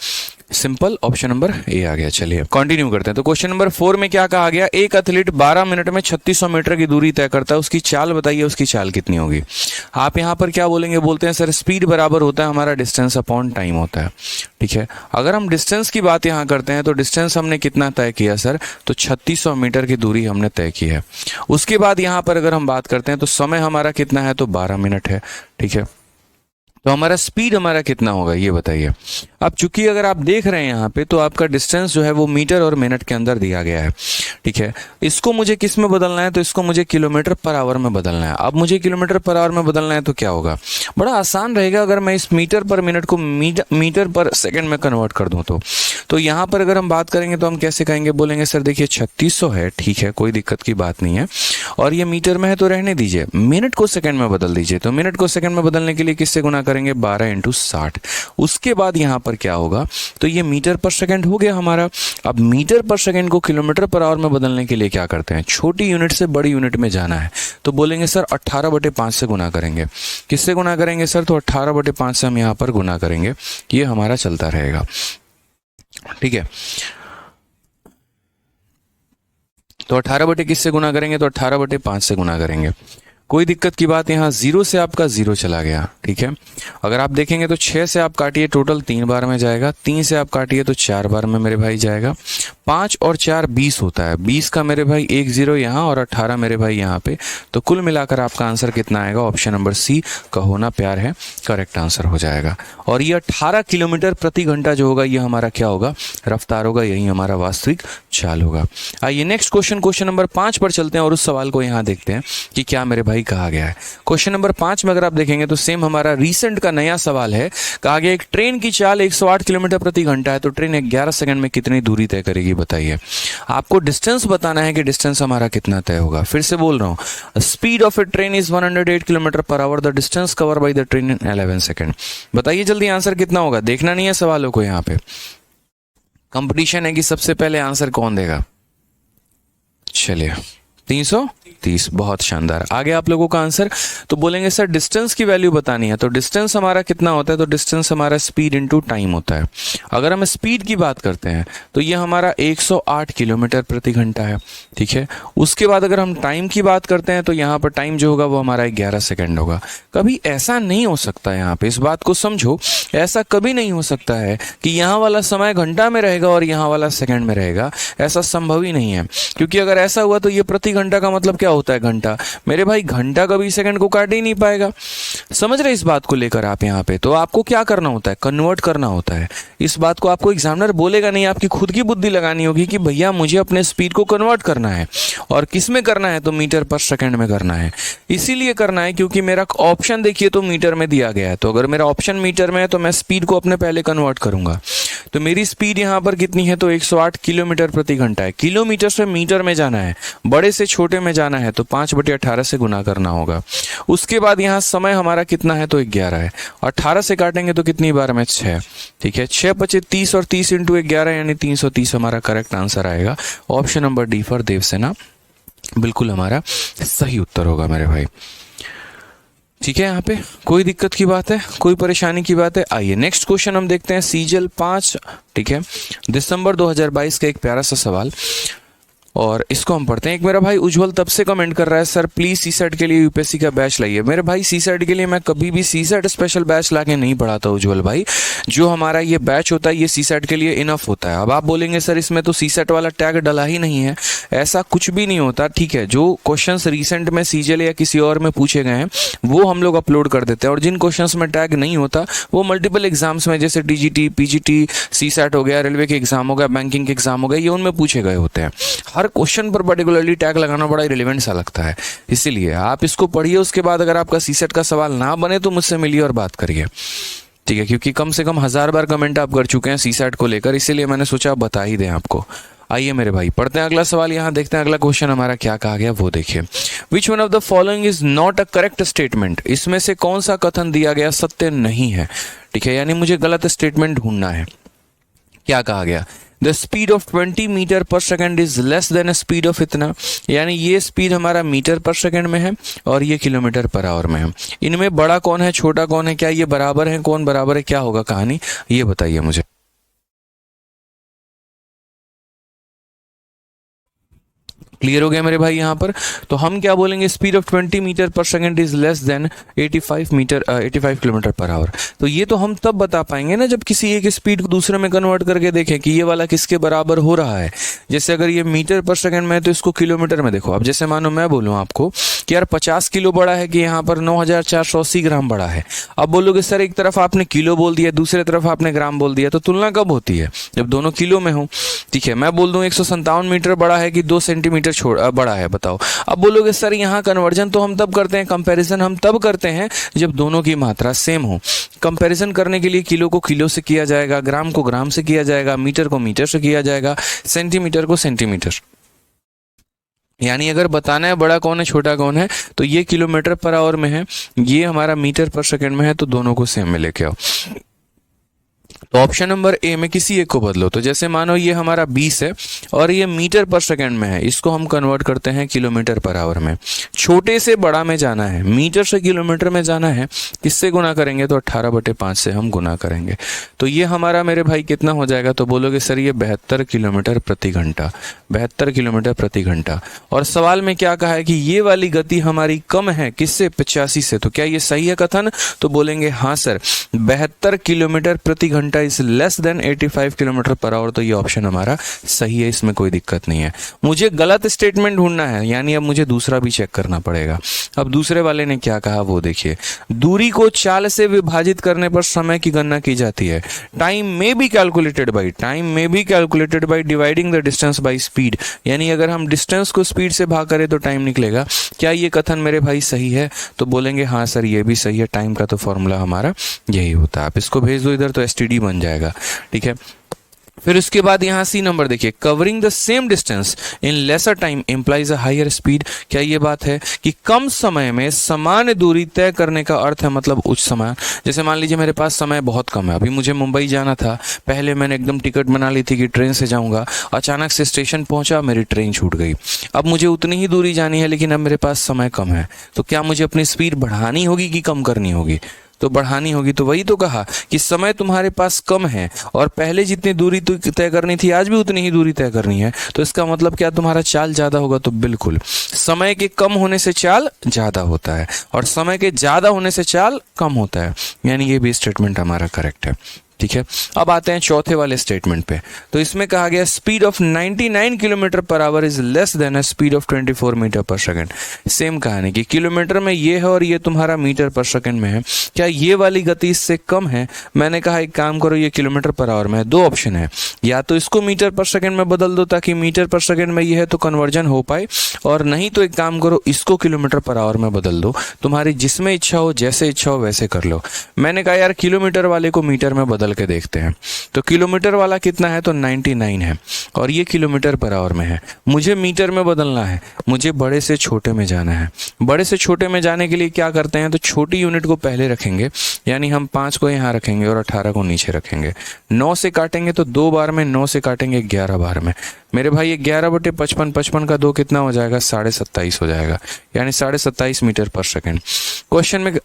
सिंपल ऑप्शन नंबर ए आ गया। चलिए कंटिन्यू करते हैं। तो क्वेश्चन नंबर 4 में क्या कहा गया, एक एथलीट 12 मिनट में 3600 मीटर की दूरी तय करता है, उसकी चाल बताइए, उसकी चाल कितनी होगी। आप यहाँ पर क्या बोलेंगे, बोलते हैं सर स्पीड बराबर होता है हमारा डिस्टेंस अपॉन टाइम होता है, ठीक है। अगर हम डिस्टेंस की बात यहाँ करते हैं तो डिस्टेंस हमने कितना तय किया सर, तो 3600 मीटर की दूरी हमने तय की है। उसके बाद यहाँ पर अगर हम बात करते हैं तो समय हमारा कितना है, तो 12 मिनट है, ठीक है। तो हमारा स्पीड हमारा कितना होगा ये बताइए। अब चूंकि अगर आप देख रहे हैं यहाँ पे तो आपका डिस्टेंस जो है वो मीटर और मिनट के अंदर दिया गया है, ठीक है। इसको मुझे किस में बदलना है, तो इसको मुझे किलोमीटर पर आवर में बदलना है। अब मुझे किलोमीटर पर आवर में बदलना है तो क्या होगा, बड़ा आसान रहेगा अगर मैं इस मीटर पर मिनट को मीटर पर सेकेंड में कन्वर्ट कर दूँ तो यहाँ पर अगर हम बात करेंगे तो हम कैसे कहेंगे, बोलेंगे सर देखिए 3600 है, ठीक है, कोई दिक्कत की बात नहीं है, और ये मीटर में है तो रहने दीजिए, मिनट को सेकंड में बदल दीजिए। तो मिनट को सेकंड में बदलने के लिए किससे गुना करेंगे, 12 × 60। उसके बाद यहाँ पर क्या होगा, तो ये मीटर पर सेकंड हो गया हमारा। अब मीटर पर सेकंड को किलोमीटर पर आवर में बदलने के लिए क्या करते हैं, छोटी यूनिट से बड़ी यूनिट में जाना है, तो बोलेंगे सर 18/5 से गुना करेंगे। किससे गुना करेंगे सर, तो 18/5 से हम यहाँ पर गुना करेंगे, ये हमारा चलता रहेगा, ठीक है। तो 18 किससे गुना करेंगे, तो 18/5 से गुना करेंगे। कोई दिक्कत की बात, यहाँ 0 से आपका 0 चला गया, ठीक है। अगर आप देखेंगे तो 6 से आप काटिए टोटल 3 बार में जाएगा, 3 से आप काटिए तो 4 बार में मेरे भाई जाएगा। 5 और 4 20 होता है, 20 का मेरे भाई 1 0 यहाँ और 18 मेरे भाई यहाँ पे, तो कुल मिलाकर आपका आंसर कितना आएगा, ऑप्शन नंबर सी का होना प्यार है करेक्ट आंसर हो जाएगा। और ये 18 किलोमीटर प्रति घंटा जो होगा ये हमारा क्या होगा, रफ्तार होगा, यही हमारा वास्तविक चाल होगा। आइए नेक्स्ट क्वेश्चन नंबर 5 पर चलते हैं और उस सवाल को यहाँ देखते हैं कि क्या मेरे भाई कहा गया है। क्वेश्चन नंबर 5 में अगर आप देखेंगे तो सेम हमारा रीसेंट का नया सवाल है। कहा गया एक ट्रेन की चाल 108 किलोमीटर प्रति घंटा है, तो ट्रेन 11 सेकंड में कितनी दूरी तय करेगी बताइए। आपको डिस्टेंस बताना है कि डिस्टेंस हमारा कितना तय होगा। फिर से बोल रहा हूं, speed of A train is 108 kilometre per our, the distance cover by the train in 11 second. बताइए जल्दी आंसर कितना होगा, देखना नहीं है सवालों को, यहाँ पे कंपटीशन है कि सबसे पहले आंसर कौन देगा। चलिए 330, बहुत शानदार, आगे आप लोगों का आंसर। तो बोलेंगे सर डिस्टेंस की वैल्यू बतानी है, तो डिस्टेंस हमारा कितना होता है, तो डिस्टेंस हमारा स्पीड इनटू टाइम होता है। अगर हम स्पीड की बात करते हैं तो ये हमारा 108 किलोमीटर प्रति घंटा है, ठीक है। उसके बाद अगर हम टाइम की बात करते हैं तो यहाँ पर टाइम जो होगा वो हमारा 11 सेकंड होगा। कभी ऐसा नहीं हो सकता, यहाँ पे इस बात को समझो, ऐसा कभी नहीं हो सकता है कि यहाँ वाला समय घंटा में रहेगा और यहाँ वाला सेकंड में रहेगा, ऐसा संभव ही नहीं है। क्योंकि अगर ऐसा हुआ तो ये प्रति घंटा का मतलब क्या होता है, घंटा। मेरे भाई घंटा कभी सेकंड को काट ही नहीं पाएगा। समझ रहे इस बात को लेकर आप यहाँ पे, तो आपको क्या करना होता है, कन्वर्ट करना होता है। इस बात को आपको एग्जामिनर बोलेगा नहीं, आपकी खुद की बुद्धि लगानी होगी कि भैया मुझे अपने स्पीड को कन्वर्ट करना है, और किस में करना है, तो मीटर पर सेकंड में करना है। इसीलिए करना है क्योंकि मेरा ऑप्शन देखिए तो मीटर में दिया गया है, तो अगर मेरा ऑप्शन मीटर में है तो मैं स्पीड को अपने पहले कन्वर्ट करूंगा। तो मेरी स्पीड यहाँ पर कितनी है, तो 108 किलोमीटर प्रति घंटा है। किलोमीटर से मीटर में जाना है, बड़े से छोटे में जाना है, तो 5/18 से गुना करना होगा। उसके बाद यहाँ समय हमारा कितना है, तो 11 है। 18 से काटेंगे तो कितनी बार में, 6, ठीक है। 6 × 30 और 30 × 11 यानी 330 हमारा करेक्ट आंसर आएगा। Option number D for Devasena बिल्कुल हमारा सही उत्तर होगा मेरे भाई, ठीक है। यहाँ पे कोई दिक्कत की बात है, कोई परेशानी की बात है। आइए नेक्स्ट क्वेश्चन हम देखते हैं, सीजल 5, ठीक है, दिसंबर 2022 का एक प्यारा सा सवाल। और इसको हम पढ़ते हैं। एक मेरा भाई उज्जवल तब से कमेंट कर रहा है, सर प्लीज सीसेट के लिए यूपीएससी का बैच लाइए। मेरे भाई सीसेट के लिए मैं कभी भी सीसेट स्पेशल बैच लाके नहीं पढ़ाता उज्जवल भाई। जो हमारा ये बैच होता है ये सीसेट के लिए इनफ होता है। अब आप बोलेंगे सर इसमें तो सीसेट वाला टैग डला ही नहीं है, ऐसा कुछ भी नहीं होता। ठीक है, जो क्वेश्चंस रिसेंट में सीजीएल या किसी और में पूछे गए हैं वो हम लोग अपलोड कर देते हैं, और जिन क्वेश्चंस में टैग नहीं होता वो मल्टीपल एग्जाम्स में, जैसे टीजीटी, पीजीटी, सीसेट हो गया, रेलवे के एग्जाम हो गया, बैंकिंग के एग्जाम हो गए, ये उनमें पूछे गए होते हैं। हर क्वेश्चन पर पर्टिकुलरली टैग लगाना बड़ा रिलेवेंट सा लगता है, इसीलिए आप इसको पढ़िए। उसके बाद अगर आपका सीसेट का सवाल ना बने तो मुझसे मिलिए और बात करिए, ठीक है, क्योंकि कम से कम 1000 बार कमेंट आप कर चुके हैं सीसेट को लेकर, इसीलिए मैंने सोचा बता ही दें आपको। आइए मेरे भाई पढ़ते हैं अगला सवाल। यहाँ देखते हैं अगला क्वेश्चन हमारा क्या कहा गया, वो देखिए। Which one of the following is not a correct statement, इसमें से कौन सा कथन दिया गया सत्य नहीं है। ठीक है, यानी मुझे गलत स्टेटमेंट ढूंढना है। क्या कहा गया, द स्पीड ऑफ 20 मीटर पर second is less then speed of इतना, यानी ये स्पीड हमारा मीटर पर सेकेंड में है और ये किलोमीटर पर आवर में है। इनमें बड़ा कौन है, छोटा कौन है, क्या ये बराबर है, कौन बराबर है, क्या होगा कहानी, ये बताइए मुझे। क्लियर हो गया मेरे भाई यहाँ पर। तो हम क्या बोलेंगे, speed of 20 metre per second is less then 85 kilometre per our. तो ये तो हम तब बता पाएंगे ना जब किसी एक स्पीड को दूसरे में कन्वर्ट करके देखें कि ये वाला किसके बराबर हो रहा है। जैसे अगर ये मीटर पर सेकंड में है तो इसको किलोमीटर में देखो। अब जैसे मानो मैं बोलूँ आपको कि यार 50 किलो बड़ा है कि यहाँ पर 9480 ग्राम बड़ा है। अब बोलोगे सर एक तरफ आपने किलो बोल दिया, दूसरे तरफ आपने ग्राम बोल दिया, तो तुलना कब होती है, जब दोनों किलो में हो। ठीक है, मैं बोल दूं 157 मीटर बड़ा है कि 2 सेंटीमीटर बड़ा है, बताओ। अब बोलोगे सर यहाँ कन्वर्जन तो हम तब करते हैं, कंपैरिजन हम तब करते हैं जब दोनों की मात्रा सेम हो। कंपैरिजन करने के लिए किलो को किलो से किया जाएगा, ग्राम को ग्राम से किया जाएगा, मीटर को मीटर से किया जाएगा, सेंटीमीटर को सेंटीमीटर। यानी अगर बताना है बड़ा कौन है छोटा कौन है तो ये किलोमीटर पर आवर में है, ये हमारा मीटर पर सेकंड में है, तो दोनों को सेम में लेके आओ। तो ऑप्शन नंबर ए में किसी एक को बदलो। तो जैसे मानो ये हमारा 20 है और ये मीटर पर सेकंड में है, इसको हम कन्वर्ट करते हैं किलोमीटर पर आवर में। छोटे से बड़ा में जाना है, मीटर से किलोमीटर में जाना है, किससे गुना करेंगे तो 18/5 से हम गुना करेंगे। तो ये हमारा मेरे भाई कितना हो जाएगा, तो बोलोगे सर ये 72 किलोमीटर प्रति घंटा, 72 किलोमीटर प्रति घंटा। और सवाल में क्या कहा है कि ये वाली गति हमारी कम है किससे, 85 से। तो क्या ये सही है कथन, तो बोलेंगे हाँ सर 72 किलोमीटर प्रति घंटा is less then 85 kilometre per our. तो ये ऑप्शन हमारा सही है, इसमें कोई दिक्कत नहीं है। मुझे गलत स्टेटमेंट ढूंढना है, यानी अब मुझे दूसरा भी चेक करना पड़ेगा। अब दूसरे वाले ने क्या कहा वो देखिए। दूरी को चाल से विभाजित करने पर समय की गणना की जाती है। टाइम में be calculated by dividing the distance by speed, यानी अगर हम डिस्टेंस को स्पीड से भाग करें तो टाइम निकलेगा। क्या ये कथन मेरे भाई सही है, तो बोलेंगे हाँ सर ये भी सही है, टाइम का तो फॉर्मूला हमारा यही होता है। आप इसको भेज दो इधर तो एसटीडी बन जाएगा। ठीक है, फिर उसके बाद यहाँ सी नंबर देखिए, covering the same distance in lesser time implies a higher speed. क्या ये बात है कि कम समय में समान दूरी तय करने का अर्थ है मतलब उच्च समय। जैसे मान लीजिए मेरे पास समय बहुत कम है, अभी मुझे मुंबई जाना था, पहले मैंने एकदम टिकट बना ली थी कि ट्रेन से जाऊंगा, अचानक से स्टेशन पहुंचा, मेरी ट्रेन छूट गई। अब मुझे उतनी ही दूरी जानी है लेकिन अब मेरे पास समय कम है, तो क्या मुझे अपनी स्पीड बढ़ानी होगी कि कम करनी होगी, तो बढ़ानी होगी। तो वही तो कहा कि समय तुम्हारे पास कम है और पहले जितनी दूरी तय करनी थी आज भी उतनी ही दूरी तय करनी है, तो इसका मतलब क्या तुम्हारा चाल ज्यादा होगा। तो बिल्कुल समय के कम होने से चाल ज्यादा होता है और समय के ज्यादा होने से चाल कम होता है, यानी ये भी स्टेटमेंट हमारा करेक्ट है। ठीक है, अब आते हैं चौथे वाले स्टेटमेंट पे। तो इसमें कहा गया speed of 99 kilometre per hour is less than a speed of 24 metre per second. Same कहानी कि किलोमीटर में ये है और ये तुम्हारा मीटर पर सेकंड में है। क्या ये वाली गति इससे कम है? मैंने कहा एक काम करो, ये किलोमीटर पर आवर में है, दो ऑप्शन है, या तो इसको मीटर पर सेकंड में बदल दो ताकि मीटर पर सेकंड में ये है तो कन्वर्जन हो पाए, और नहीं तो एक काम करो इसको किलोमीटर पर आवर में बदल दो। तुम्हारी जिसमें इच्छा हो, जैसे इच्छा हो वैसे कर लो। मैंने कहा यार किलोमीटर वाले को मीटर में बदल के देखते हैं। तो किलोमीटर वाला कितना है, तो 99 है और ये किलोमीटर पर आवर में है। मुझे मीटर में बदलना है, मुझे बड़े से छोटे में जाना है। बड़े से छोटे में जाने के लिए क्या करते हैं, तो छोटी यूनिट को पहले रखेंगे, यानी हम 5 को यहाँ रखेंगे और 18 को नीचे रखेंगे। 9 से काटेंगे तो 2 बार में, 9 से काटेंगे 11 बार में। मेरे भाई 11/55, 55 का 2 कितना हो जाएगा, 27.5 हो जाएगा, यानी 27.5 मीटर पर सेकेंड। क्वेश्चन में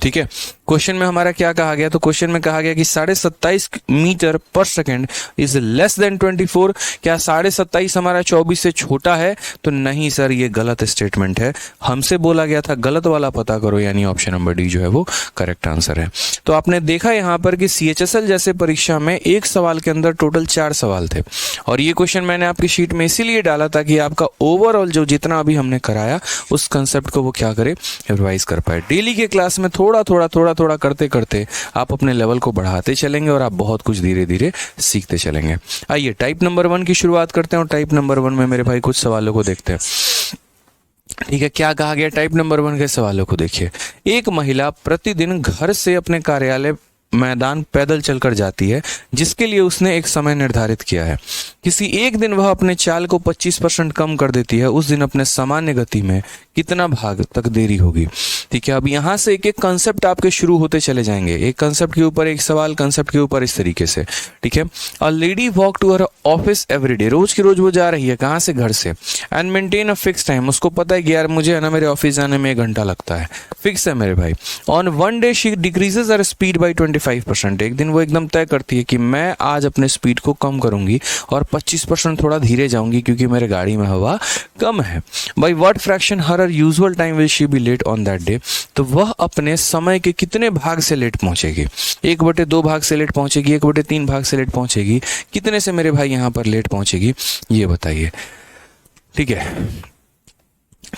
ठीक है, क्वेश्चन में हमारा क्या कहा गया, तो क्वेश्चन में कहा गया कि 27.5 मीटर पर सेकेंड इज लेस देन 24। क्या 27.5 हमारा 24 से छोटा है, तो नहीं सर, ये गलत स्टेटमेंट है। हमसे बोला गया था गलत वाला पता करो, यानी ऑप्शन नंबर डी जो है वो करेक्ट आंसर है। तो आपने देखा यहाँ पर कि CHSL जैसे परीक्षा में एक सवाल के अंदर टोटल 4 सवाल थे, और ये क्वेश्चन मैंने आपकी शीट में इसीलिए डाला था कि आपका ओवरऑल जो जितना अभी हमने कराया उस कंसेप्ट को वो क्या करे, रिवाइज कर पाए। डेली के क्लास में थोड़ा थोड़ा करते करते आप अपने लेवल को बढ़ाते चलेंगे और आप बहुत कुछ धीरे धीरे सीखते चलेंगे। आइए टाइप नंबर 1 की शुरुआत करते हैं, और टाइप नंबर 1 में मेरे भाई कुछ सवालों को देखते हैं। ठीक है, क्या कहा गया टाइप नंबर 1 के सवालों को देखिए। एक महिला प्रतिदिन घर से अपने कार्यालय मैदान पैदल चलकर जाती है, जिसके लिए उसने एक समय निर्धारित किया है। किसी एक दिन वह अपने चाल को 25% कम कर देती है, उस दिन अपने सामान्य गति में कितना भाग तक देरी होगी। ठीक है, अब यहाँ से एक एक कंसेप्ट आपके शुरू होते चले जाएंगे, एक कंसेप्ट के ऊपर एक सवाल, कंसेप्ट के ऊपर इस तरीके से। ठीक है, a lady walk to her office every day, रोज की रोज वो जा रही है, कहाँ से, घर से। And maintain a fix time, उसको पता है कि यार मुझे है ना मेरे ऑफिस जाने में 1 घंटा लगता है, फिक्स है मेरे भाई। On one day she decreases her speed by 25%, एक दिन वो एकदम तय करती है कि मैं आज अपने स्पीड को कम करूंगी और 25% थोड़ा धीरे जाऊंगी क्योंकि मेरे गाड़ी में हवा कम है। By what fraction her usual time will she be late on that day, तो वह अपने समय के कितने भाग से लेट पहुंचेगी, 1/2 भाग से लेट पहुंचेगी, 1/3 भाग से लेट पहुंचेगी, कितने से मेरे भाई यहाँ पर लेट पहुंचेगी, ये बताइए। ठीक है,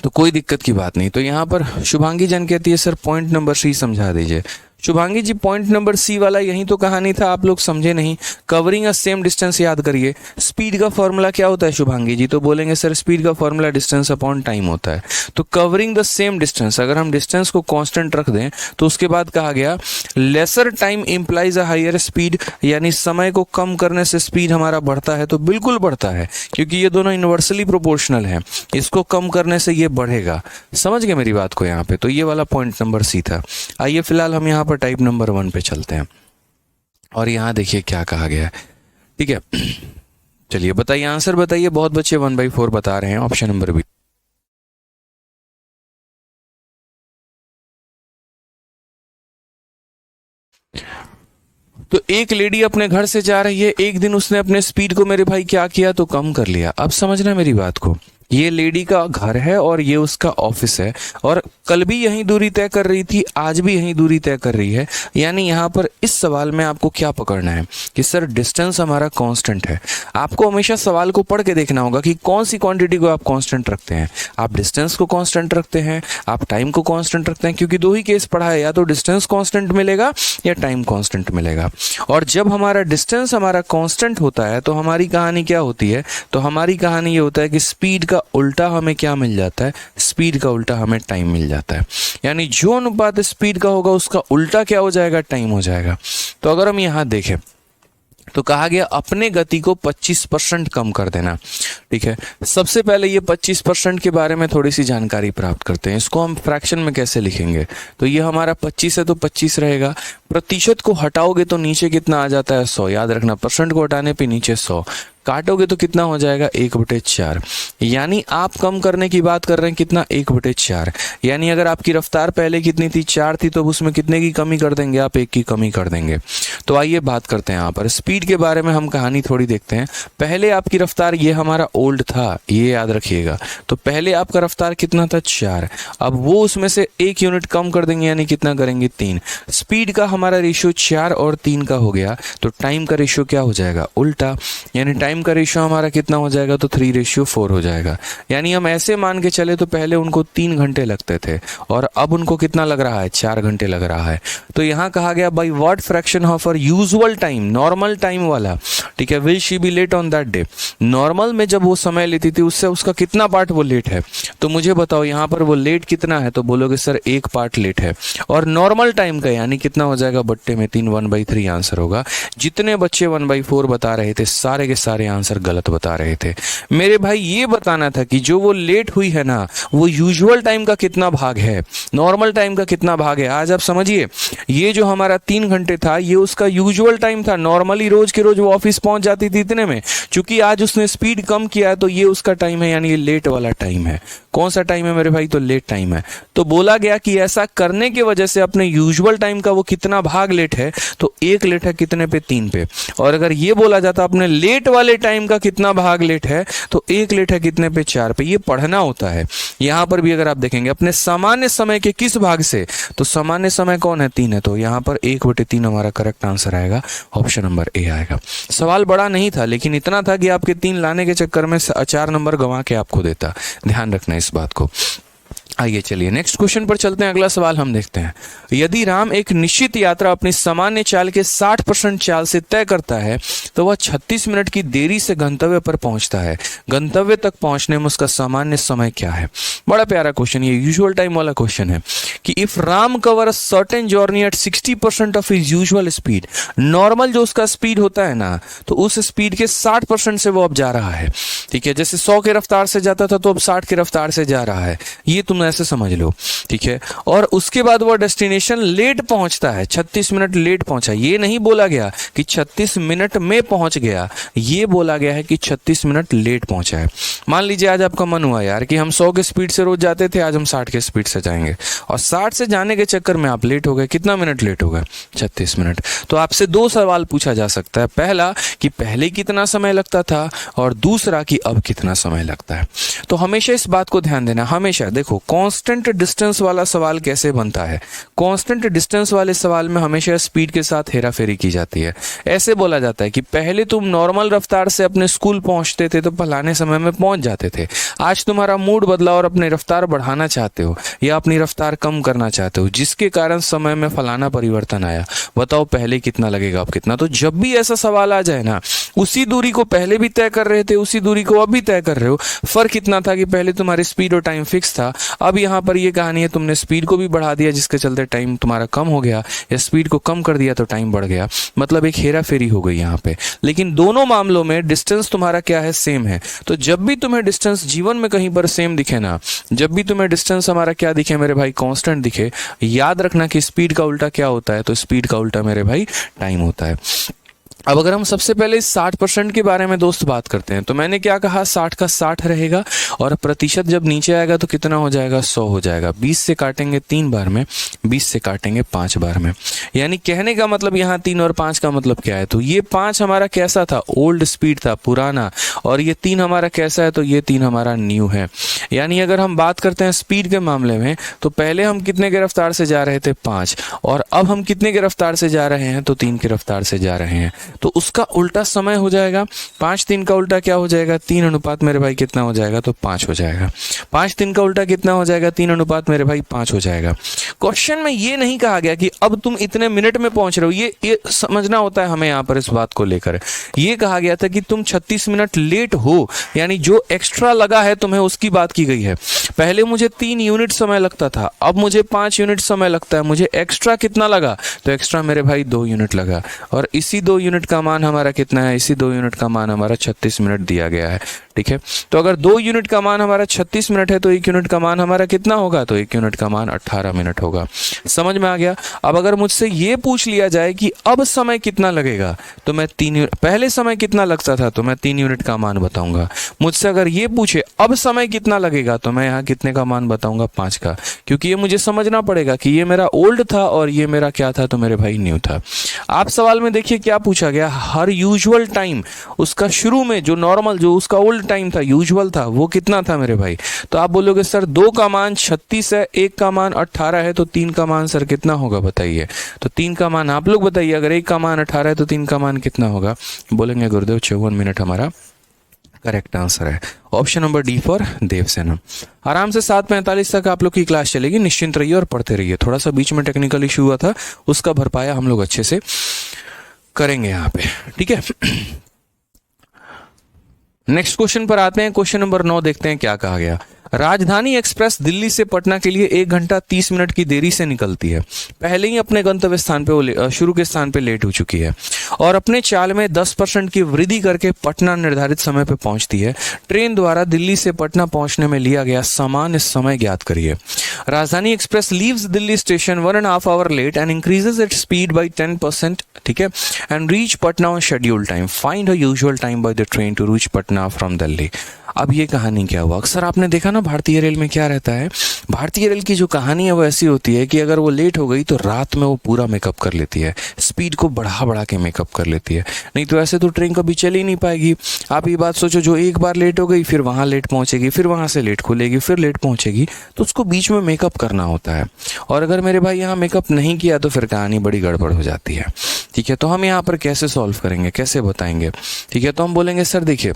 तो कोई दिक्कत की बात नहीं। तो यहाँ पर शुभांगी जन कहती है सर पॉइंट नंबर सी समझा दीजिए। शुभांगी जी पॉइंट नंबर सी वाला यही तो कहानी था, आप लोग समझे नहीं। कवरिंग अ सेम डिस्टेंस याद करिए। स्पीड का फॉर्मूला क्या होता है शुभांगी जी, तो बोलेंगे सर स्पीड का फॉर्मूला डिस्टेंस अपॉन टाइम होता है। तो कवरिंग द सेम डिस्टेंस, अगर हम डिस्टेंस को कांस्टेंट रख दें तो उसके बाद कहा गया lesser time implies a higher speed, यानी समय को कम करने से स्पीड हमारा बढ़ता है, तो बिल्कुल बढ़ता है क्योंकि ये दोनों इनवर्सली प्रोपोर्शनल है, इसको कम करने से ये बढ़ेगा। समझ गए मेरी बात को यहाँ पे, तो ये वाला पॉइंट नंबर सी था। आइए फिलहाल हम यहाँ पर टाइप नंबर 1 पे चलते हैं, और यहां देखिए क्या कहा गया है। ठीक है, चलिए बताइए, आंसर बताइए। बहुत बच्चे 1/4 बता रहे हैं, ऑप्शन नंबर बी। तो एक लेडी अपने घर से जा रही है, एक दिन उसने अपने स्पीड को मेरे भाई क्या किया, तो कम कर लिया। अब समझना मेरी बात को, ये लेडी का घर है और ये उसका ऑफिस है, और कल भी यही दूरी तय कर रही थी, आज भी यही दूरी तय कर रही है। यानी यहाँ पर इस सवाल में आपको क्या पकड़ना है कि सर डिस्टेंस हमारा कांस्टेंट है। आपको हमेशा सवाल को पढ़ के देखना होगा कि कौन सी क्वांटिटी को आप कांस्टेंट रखते हैं। आप डिस्टेंस को कांस्टेंट रखते हैं, आप टाइम को कांस्टेंट रखते हैं, क्योंकि 2 ही केस पढ़ा है, या तो डिस्टेंस कांस्टेंट मिलेगा या टाइम कांस्टेंट मिलेगा। और जब हमारा डिस्टेंस हमारा कांस्टेंट होता है तो हमारी कहानी क्या होती है, तो हमारी कहानी ये होता है कि स्पीड का उल्टा हमें क्या मिल जाता है, स्पीड का उल्टा हमें टाइम मिल जाता है। यानी जो अनुपात स्पीड का होगा उसका उल्टा क्या हो जाएगा, टाइम हो जाएगा। तो अगर हम यहां देखें तो कहा गया अपने गति को 25% कम कर देना। ठीक है, सबसे पहले ये 25% के बारे में थोड़ी सी जानकारी प्राप्त करते हैं। इसको हम फ्रैक्शन में कैसे लिखेंगे, तो ये हमारा 25 है तो 25 रहेगा। प्रतिशत को हटाओगे तो नीचे कितना आ जाता है, 100। याद रखना, परसेंट को हटाने पे नीचे 100, काटोगे तो कितना हो जाएगा, 1/4। यानी आप कम करने की बात कर रहे हैं, कितना, 1/4। यानी अगर आपकी रफ्तार पहले कितनी थी, 4 थी, तो उसमें कितने की कमी कर देंगे आप, 1 की कमी कर देंगे। तो आइए बात करते हैं यहाँ पर स्पीड के बारे में, हम कहानी थोड़ी देखते हैं। पहले आपकी रफ्तार, ये हमारा ओल्ड था, ये याद रखिएगा। तो पहले आपका रफ्तार कितना था, 4। अब वो उसमें से 1 यूनिट कम कर देंगे, यानी कितना करेंगे, 3। स्पीड का हमारा रेशियो 4 और 3 का हो गया, तो टाइम का रेशियो क्या हो जाएगा, उल्टा। यानी टाइम का रेशियो हमारा कितना हो जाएगा, तो 3:4 हो जाएगा। यानी हम ऐसे मान के चले तो पहले उनको 3 घंटे लगते थे और अब उनको कितना लग रहा है, 4 घंटे लग रहा है। तो यहाँ कहा गया by what fraction of her usual time, normal time वाला, ठीक है, will she be late on that day. Normal में जब वो समय लेती थी उससे उसका कितना पार्ट वो लेट है, तो मुझे बताओ यहाँ पर वो लेट कितना है, तो बोलोगे सर 1 पार्ट लेट है। और नॉर्मल टाइम का यानी कितना हो जाएगा, बट्टे में 3, 1/3 आंसर होगा। जितने बच्चे 1/4 बता रहे थे सारे के सारे आंसर गलत बता रहे थे। मेरे भाई ये बताना था कि जो वो लेट हुई है ना, वो यूजुअल टाइम का कितना भाग है, नॉर्मल टाइम का कितना भाग है। आज आप समझिए, ये जो हमारा 3 घंटे था ये उसका यूजुअल टाइम था। नॉर्मली रोज के रोज वो ऑफिस पहुंच जाती थी इतने में, क्योंकि आज उसने स्पीड कम किया है तो ये उसका टाइम है, यानी ये लेट वाला टाइम है। कौन सा टाइम है मेरे भाई? तो लेट टाइम है। तो बोला गया कि ऐसा करने की वजह से अपने यूजुअल टाइम का वो कितना भाग लेट है? तो 1 लेट है कितने पे? 3 पे। और अगर ये बोला जाता अपने लेट वाले टाइम का कितना भाग लेट है, तो 1 लेट है कितने पे? 4 पे। ये पढ़ना होता है। यहां पर भी अगर आप देखेंगे अपने सामान्य समय के किस भाग से, तो सामान्य समय कौन है? 3 है। तो यहां पर 1/3 हमारा करेक्ट आंसर आएगा, ऑप्शन नंबर ए आएगा। सवाल बड़ा नहीं था, लेकिन इतना था कि आपके 3 लाने के चक्कर में 4 नंबर गंवा के आपको देता। ध्यान रखना इस बात को। आइए चलिए नेक्स्ट क्वेश्चन पर चलते हैं। अगला सवाल हम देखते हैं। यदि राम एक निश्चित यात्रा अपनी सामान्य चाल के 60% चाल से तय करता है, तो वह 36 मिनट की देरी से गंतव्य पर पहुंचता है। गंतव्य तक पहुंचने में उसका सामान्य समय क्या है? बड़ा प्यारा क्वेश्चन, ये यूजुअल टाइम वाला क्वेश्चन है कि if Ram cover a certain journey at 60% of his usual speed, normal जो उसका स्पीड होता है ना, तो उस स्पीड के 60% से वो अब जा रहा है। ठीक है, जैसे 100 के रफ्तार से जाता था तो अब 60 के रफ्तार से जा रहा है, ये तुम ऐसे समझ लो। ठीक है, और उसके बाद वो डेस्टिनेशन लेट पहुंचता है, 36 मिनट लेट पहुंचा। ये नहीं बोला गया कि 36 मिनट में पहुंच गया, ये बोला गया है कि 36 मिनट लेट पहुंचा है। मान लीजिए आज आपका मन हुआ यार कि हम 100 के स्पीड से रोज जाते थे, आज हम 60 के स्पीड से जाएंगे, और 60 से जाने के चक्कर में आप लेट हो गए। कितना मिनट लेट हो गए? 36 मिनट। तो आपसे 2 सवाल पूछा जा सकता है, पहला कि पहले कितना समय लगता था, और दूसरा कि अब कितना समय लगता है। तो हमेशा इस बात को ध्यान देना, हमेशा देखो कांस्टेंट डिस्टेंस वाला सवाल कैसे बनता है। कांस्टेंट डिस्टेंस वाले सवाल में हमेशा स्पीड के साथ हेराफेरी की जाती है। ऐसे बोला जाता है कि पहले तुम नॉर्मल रफ्तार से अपने स्कूल पहुंचते थे तो फलाने समय में पहुंच जाते थे, आज तुम्हारा मूड बदला और अपनी रफ्तार बढ़ाना चाहते हो या अपनी रफ्तार कम करना चाहते हो, जिसके कारण समय में फलाना परिवर्तन आया। बताओ पहले कितना लगेगा, अब कितना। तो जब भी ऐसा सवाल आ जाए ना, उसी दूरी को पहले भी तय कर रहे थे, उसी दूरी को अब भी तय कर रहे हो। फर्क कितना था कि पहले तुम्हारी स्पीड और टाइम फिक्स था, अब यहाँ पर ये कहानी है तुमने स्पीड को भी बढ़ा दिया, जिसके चलते टाइम तुम्हारा कम हो गया, या स्पीड को कम कर दिया तो टाइम बढ़ गया। मतलब एक हेरा फेरी हो गई यहाँ पे। लेकिन दोनों मामलों में डिस्टेंस तुम्हारा क्या है? सेम है। तो जब भी तुम्हें डिस्टेंस जीवन में कहीं पर सेम दिखे ना, जब भी तुम्हें डिस्टेंस हमारा क्या दिखे मेरे भाई? कांस्टेंट दिखे, याद रखना कि स्पीड का उल्टा क्या होता है? तो स्पीड का उल्टा मेरे भाई टाइम होता है। अब अगर हम सबसे पहले 60% के बारे में दोस्त बात करते हैं, तो मैंने क्या कहा? 60 का 60 रहेगा, और प्रतिशत जब नीचे आएगा तो कितना हो जाएगा? 100 हो जाएगा। 20 से काटेंगे 3 बार में, 20 से काटेंगे 5 बार में। यानी कहने का मतलब यहाँ 3 और 5 का मतलब क्या है? तो ये 5 हमारा कैसा था? ओल्ड स्पीड था, पुराना, और ये 3 हमारा कैसा है? तो ये 3 हमारा न्यू है। यानी अगर हम बात करते हैं स्पीड के मामले में, तो पहले हम कितने के रफ्तार से जा रहे थे? 5, और अब हम कितने के रफ्तार से जा रहे हैं? तो 3 के रफ्तार से जा रहे हैं। तो उसका उल्टा समय हो जाएगा। 5-3 का उल्टा क्या हो जाएगा? 3 अनुपात मेरे भाई कितना हो जाएगा? तो 5 हो जाएगा। 5-3 का उल्टा कितना हो जाएगा? 3 अनुपात मेरे भाई 5 हो जाएगा। क्वेश्चन में ये नहीं कहा गया कि अब तुम इतने मिनट में पहुंच रहे हो, ये समझना होता है हमें यहाँ पर इस बात को लेकर। ये कहा गया था कि तुम 36 मिनट लेट हो, यानी जो एक्स्ट्रा लगा है तुम्हें उसकी बात की गई है। पहले मुझे 3 यूनिट समय लगता था, अब मुझे 5 यूनिट समय लगता है, मुझे एक्स्ट्रा कितना लगा? तो एक्स्ट्रा मेरे भाई 2 यूनिट लगा, और इसी 2 यूनिट का मान हमारा कितना है? इसी 2 यूनिट का मान हमारा 36 मिनट दिया गया है। ठीक है, तो अगर 2 यूनिट का मान हमारा 36 मिनट है, तो 1 यूनिट का मान हमारा कितना होगा? तो 1 यूनिट का मान 18 मिनट होगा। समझ में आ गया? अब अगर मुझसे ये पूछ लिया जाए कि अब समय कितना लगेगा, तो मैं 3 पहले समय कितना लगता था, तो मैं 3 यूनिट का मान बताऊंगा। मुझसे अगर ये पूछे अब समय कितना लगेगा, तो मैं यहाँ कितने का मान बताऊंगा? 5 का, क्योंकि ये मुझे समझना पड़ेगा कि ये मेरा ओल्ड था और ये मेरा क्या था? तो मेरे भाई न्यू था। आप सवाल में देखिए क्या पूछा गया? हर यूजुअल टाइम, उसका शुरू में जो नॉर्मल, जो उसका ओल्ड टाइम था, यूजुअल था, वो कितना था मेरे भाई? तो आप बोलोगे सर 2 का मान 36 है, 1 का मान 18 है, तो 3 का मान सर कितना होगा बताइए? तो 3 का मान आप लोग बताइए। अगर 1 का मान 18 है तो 3 का मान कितना होगा? बोलेंगे गुरुदेव 54 मिनट हमारा करेक्ट आंसर है। Option number D for Devasena. आराम से 7:45 तक आप लोग की क्लास चलेगी, निश्चिंत रहिए और पढ़ते रहिए। थोड़ा सा बीच में टेक्निकल इशू हुआ था, उसका भरपाया हम लोग अच्छे से करेंगे यहाँ पे। ठीक है, नेक्स्ट क्वेश्चन पर आते हैं। क्वेश्चन नंबर 9 देखते हैं क्या कहा गया। राजधानी एक्सप्रेस दिल्ली से पटना के लिए 1 घंटा 30 मिनट की देरी से निकलती है। पहले ही अपने गंतव्य स्थान पे शुरू के स्थान पे लेट हो चुकी है, और अपने चाल में 10% की वृद्धि करके पटना निर्धारित समय पे पहुंचती है। ट्रेन द्वारा दिल्ली से पटना पहुंचने में लिया गया सामान्य समय ज्ञात करिए। Rajdhani express leaves Delhi station 1.5 hour late and increases its speed by 10%, ठीक है, and reach Patna on schedule time. Find her usual time by the train to reach Patna from Delhi. अब ये कहानी क्या हुआ, अक्सर आपने देखा ना भारतीय रेल में क्या रहता है, भारतीय रेल की जो कहानी है वो ऐसी होती है कि अगर वो लेट हो गई तो रात में वो पूरा मेकअप कर लेती है, स्पीड को बढ़ा बढ़ा के मेकअप कर लेती है, नहीं तो ऐसे तो ट्रेन कभी चल ही नहीं पाएगी। आप ये बात सोचो, जो एक बार लेट हो गई फिर वहाँ लेट पहुँचेगी, फिर वहाँ से लेट खुलेगी, फिर लेट पहुँचेगी, तो उसको बीच में मेकअप करना होता है। और अगर मेरे भाई यहाँ मेकअप नहीं किया तो फिर कहानी बड़ी गड़बड़ हो जाती है। ठीक है, तो हम यहाँ पर कैसे सॉल्व करेंगे, कैसे बताएंगे? ठीक है, तो हम बोलेंगे सर देखिए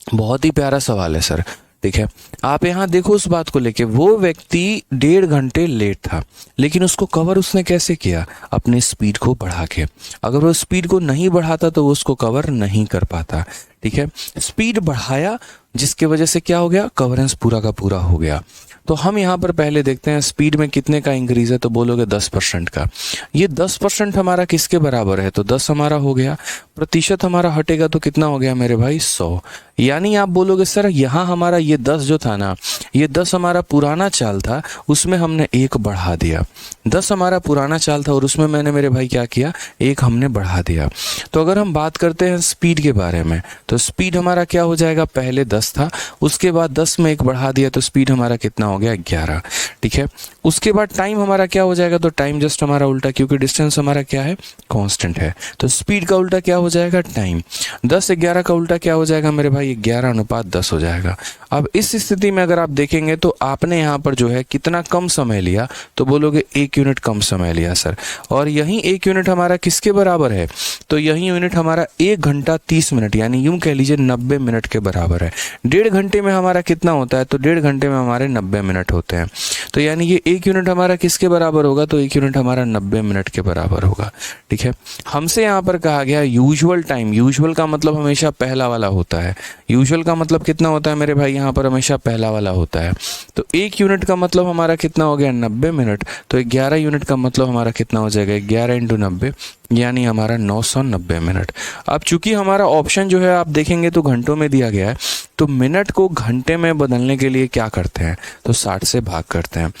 बहुत ही प्यारा सवाल है सर। ठीक है, आप यहाँ देखो उस बात को लेके, वो व्यक्ति 1.5 घंटे लेट था, लेकिन उसको कवर उसने कैसे किया? अपने स्पीड को बढ़ा के। अगर वो स्पीड को नहीं बढ़ाता तो वो उसको कवर नहीं कर पाता। ठीक है, स्पीड बढ़ाया जिसके वजह से क्या हो गया, कवरेंस पूरा का पूरा हो गया। तो हम यहाँ पर पहले देखते हैं स्पीड में कितने का इंक्रीज है, तो बोलोगे 10% का। ये 10% हमारा किसके बराबर है, तो 10 हमारा हो गया, प्रतिशत हमारा हटेगा तो कितना हो गया मेरे भाई, 100। यानी आप बोलोगे सर यहाँ हमारा ये 10 जो था ना, ये 10 हमारा पुराना चाल था, उसमें हमने 1 बढ़ा दिया। 10 हमारा पुराना चाल था और उसमें मैंने मेरे भाई क्या किया, 1 हमने बढ़ा दिया। तो अगर हम बात करते हैं स्पीड के बारे में, तो स्पीड हमारा क्या हो जाएगा, पहले 10 था, उसके बाद 10 में 1 बढ़ा दिया तो स्पीड हमारा कितना हो गया, 11। ठीक है, उसके बाद टाइम हमारा क्या हो जाएगा, तो टाइम जस्ट हमारा उल्टा, क्योंकि डिस्टेंस हमारा क्या है, कांस्टेंट है, तो स्पीड का उल्टा क्या हो जाएगा, टाइम। 10 11 का उल्टा क्या हो जाएगा मेरे भाई, 11:10 हो जाएगा। अब इस स्थिति में अगर आप देखेंगे तो आपने यहाँ पर जो है कितना कम समय लिया, तो बोलोगे 1 यूनिट कम समय लिया सर। और यही 1 यूनिट हमारा किसके बराबर है, तो यही यूनिट हमारा 1 घंटा 30 मिनट, यानी यूं कह लीजिए 90 मिनट के बराबर है। 1.5 घंटे में हमारा कितना होता है, तो 1.5 घंटे में हमारे 90 मिनट होते हैं। तो यानी ये 1 यूनिट हमारा किसके बराबर होगा, तो 1 यूनिट हमारा 90 मिनट के बराबर होगा। ठीक है, हमसे यहाँ पर कहा गया यूजुअल टाइम, यूजुअल का मतलब हमेशा पहला वाला होता है। यूजुअल का मतलब कितना होता है मेरे भाई, यहाँ पर हमेशा पहला वाला होता है। तो 1 यूनिट का मतलब हमारा कितना हो गया, 90 मिनट। तो 11 यूनिट का मतलब हमारा कितना हो जाएगा, 11 × 90, यानी हमारा 990 मिनट। अब चूंकि हमारा ऑप्शन जो है आप देखेंगे तो घंटों में दिया गया है, तो मिनट को घंटे में बदलने के लिए क्या करते हैं, तो 60 से भाग करते हैं।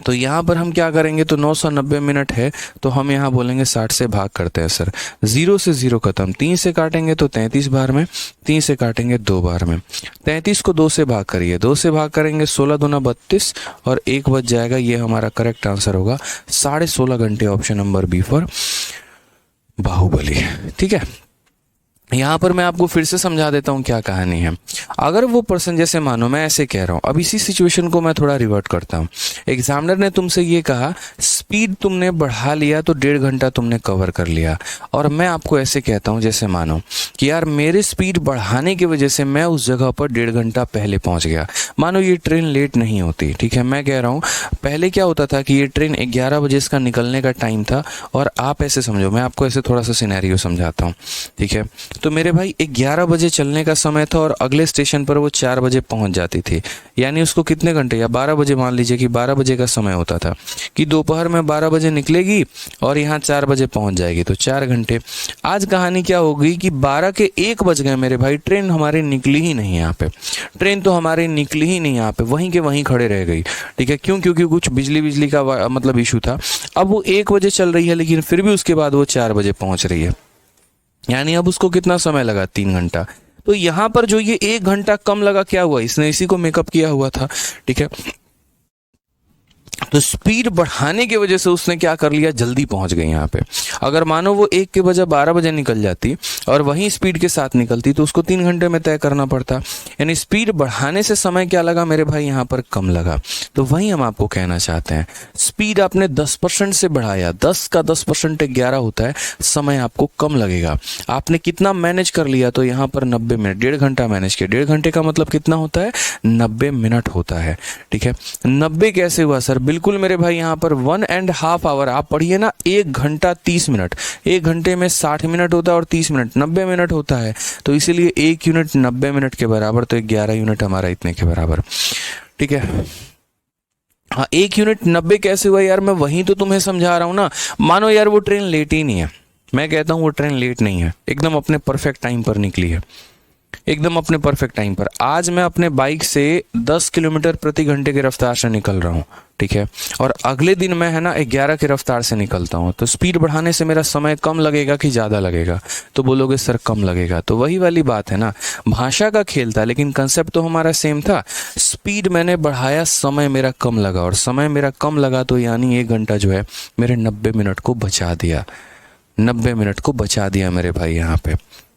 तो यहाँ पर हम क्या करेंगे, तो 990 मिनट है, तो हम यहाँ बोलेंगे 60 से भाग करते हैं सर। 0 से 0 खत्म, 3 से काटेंगे तो 33 बार में, 3 से काटेंगे 2 बार में। 33 को 2 से भाग करिए, 2 से भाग करेंगे 16 दूना 32 और 1 बच जाएगा। ये हमारा करेक्ट आंसर होगा 16.5 घंटे, option number B for Baahubali. ठीक है, यहाँ पर मैं आपको फिर से समझा देता हूँ क्या कहानी है। अगर वो पर्सन, जैसे मानो मैं ऐसे कह रहा हूँ, अब इसी सिचुएशन को मैं थोड़ा रिवर्ट करता हूँ। एग्जामिनर ने तुमसे ये कहा स्पीड तुमने बढ़ा लिया तो 1.5 घंटा तुमने कवर कर लिया, और मैं आपको ऐसे कहता हूँ जैसे मानो कि यार मेरे स्पीड बढ़ाने की वजह से मैं उस जगह पर 1.5 घंटा पहले पहुँच गया। मानो ये ट्रेन लेट नहीं होती, ठीक है, मैं कह रहा हूँ पहले क्या होता था कि ये ट्रेन 11 बजे इसका निकलने का टाइम था, और आप ऐसे समझो, मैं आपको ऐसे थोड़ा सा सिनेरियो समझाता हूँ। ठीक है, तो मेरे भाई 11 बजे चलने का समय था और अगले स्टेशन पर वो 4 बजे पहुंच जाती थी, यानी उसको कितने घंटे, या 12 बजे, मान लीजिए कि 12 बजे का समय होता था कि दोपहर में 12 बजे निकलेगी और यहाँ 4 बजे पहुंच जाएगी, तो 4 घंटे। आज कहानी क्या हो गई कि 12 के 1 बज गए मेरे भाई, ट्रेन हमारी निकली ही नहीं यहाँ पे, ट्रेन तो हमारी निकली ही नहीं यहाँ पे, वहीं के वहीं खड़े रह गई। ठीक है, क्यों, क्योंकि कुछ बिजली का मतलब इशू था। अब वो 1 बजे चल रही है, लेकिन फिर भी उसके बाद वो 4 बजे पहुंच रही है, यानी अब उसको कितना समय लगा, 3 घंटा। तो यहाँ पर जो ये 1 घंटा कम लगा, क्या हुआ, इसने इसी को मेकअप किया हुआ था। ठीक है, तो स्पीड बढ़ाने की वजह से उसने क्या कर लिया, जल्दी पहुंच गई यहाँ पे। अगर मानो वो 1 के बजाय 12 बजे निकल जाती और वहीं स्पीड के साथ निकलती तो उसको 3 घंटे में तय करना पड़ता। यानी स्पीड बढ़ाने से समय क्या लगा मेरे भाई, यहाँ पर कम लगा। तो वही हम आपको कहना चाहते हैं, स्पीड आपने 10% से बढ़ाया, 10 का 10% 11 होता है, समय आपको कम लगेगा। आपने कितना मैनेज कर लिया, तो यहाँ पर 90 मिनट, 1.5 घंटा मैनेज किया। 1.5 घंटे का मतलब कितना होता है, 90 मिनट होता है। ठीक है, 90 कैसे हुआ सर, बिल्कुल मेरे भाई यहाँ पर 1.5 आवर, आप पढ़िए ना, 1 घंटा 30 मिनट, 1 घंटे में 60 मिनट होता है और 30 मिनट 90 मिनट होता है, तो इसीलिए 1 यूनिट 90 मिनट के बराबर, तो 11 यूनिट हमारा इतने के बराबर। ठीक है, हाँ 1 यूनिट 90 कैसे हुआ यार, मैं वहीं तो तुम्हें समझा रहा हूँ ना। मानो यार वो ट्रेन लेट ही नहीं है, मैं कहता हूँ वो ट्रेन लेट नहीं है, एकदम अपने परफेक्ट टाइम पर निकली है। एकदम अपने परफेक्ट टाइम पर। आज मैं अपने बाइक से 10 किलोमीटर प्रति घंटे की रफ्तार से निकल रहा हूँ, ठीक है, और अगले दिन मैं है ना 11 की रफ्तार से निकलता हूँ, तो स्पीड बढ़ाने से मेरा समय कम लगेगा कि ज़्यादा लगेगा? तो बोलोगे सर कम लगेगा। तो वही वाली बात है ना, भाषा का खेल था लेकिन कंसेप्ट तो हमारा सेम था। स्पीड मैंने बढ़ाया, समय मेरा कम लगा, और समय मेरा कम लगा तो यानी 1 घंटा जो है मेरे 90 मिनट को बचा दिया, 90 मिनट को बचा दिया मेरे भाई यहाँ पे,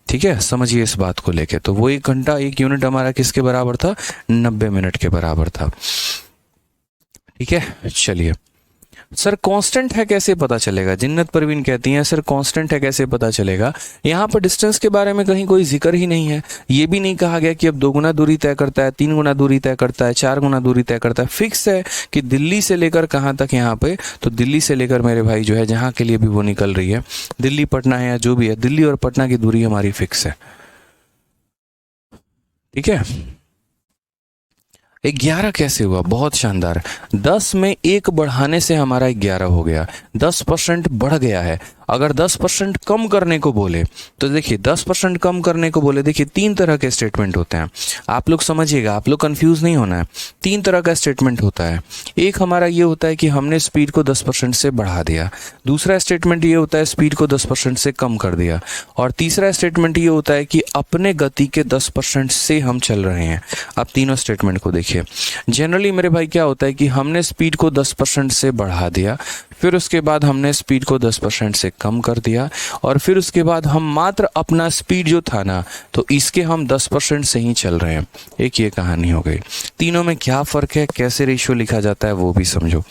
ठीक है। समझिए इस बात को लेके। तो वो 1 घंटा 1 यूनिट हमारा किसके बराबर था? 90 मिनट के बराबर था, ठीक है। चलिए सर कांस्टेंट है कैसे पता चलेगा? जिन्नत परवीन कहती हैं सर कांस्टेंट है कैसे पता चलेगा? यहाँ पर डिस्टेंस के बारे में कहीं कोई जिक्र ही नहीं है। ये भी नहीं कहा गया कि अब 2 गुना दूरी तय करता है, 3 गुना दूरी तय करता है, 4 गुना दूरी तय करता है। फिक्स है कि दिल्ली से लेकर कहाँ तक यहाँ पे, तो दिल्ली से लेकर मेरे भाई जो है जहाँ के लिए भी वो निकल रही है, दिल्ली पटना है या जो भी है, दिल्ली और पटना की दूरी हमारी फिक्स है, ठीक है। 11 कैसे हुआ? बहुत शानदार। 10 में 1 बढ़ाने से हमारा 11 हो गया, 10% बढ़ गया है। अगर 10% कम करने को बोले तो देखिए 10% कम करने को बोले, देखिए 3 तरह के स्टेटमेंट होते हैं, आप लोग समझिएगा, आप लोग कंफ्यूज नहीं होना है। 3 तरह का स्टेटमेंट होता है। एक हमारा ये होता है कि हमने स्पीड को 10% से बढ़ा दिया, दूसरा स्टेटमेंट ये होता है स्पीड को 10% से कम कर दिया, और तीसरा स्टेटमेंट ये होता है कि अपने गति के 10% से हम चल रहे हैं। अब तीनों स्टेटमेंट को देखिए। जनरली मेरे भाई क्या होता है कि हमने स्पीड को 10% से बढ़ा दिया, फिर उसके बाद हमने स्पीड को 10% से कम कर दिया, और फिर उसके बाद हम मात्र अपना स्पीड जो था ना, तो इसके हम 10% से ही चल रहे हैं। एक ये कहानी हो गई। तीनों में क्या फ़र्क है, कैसे रेशियो लिखा जाता है वो भी समझो।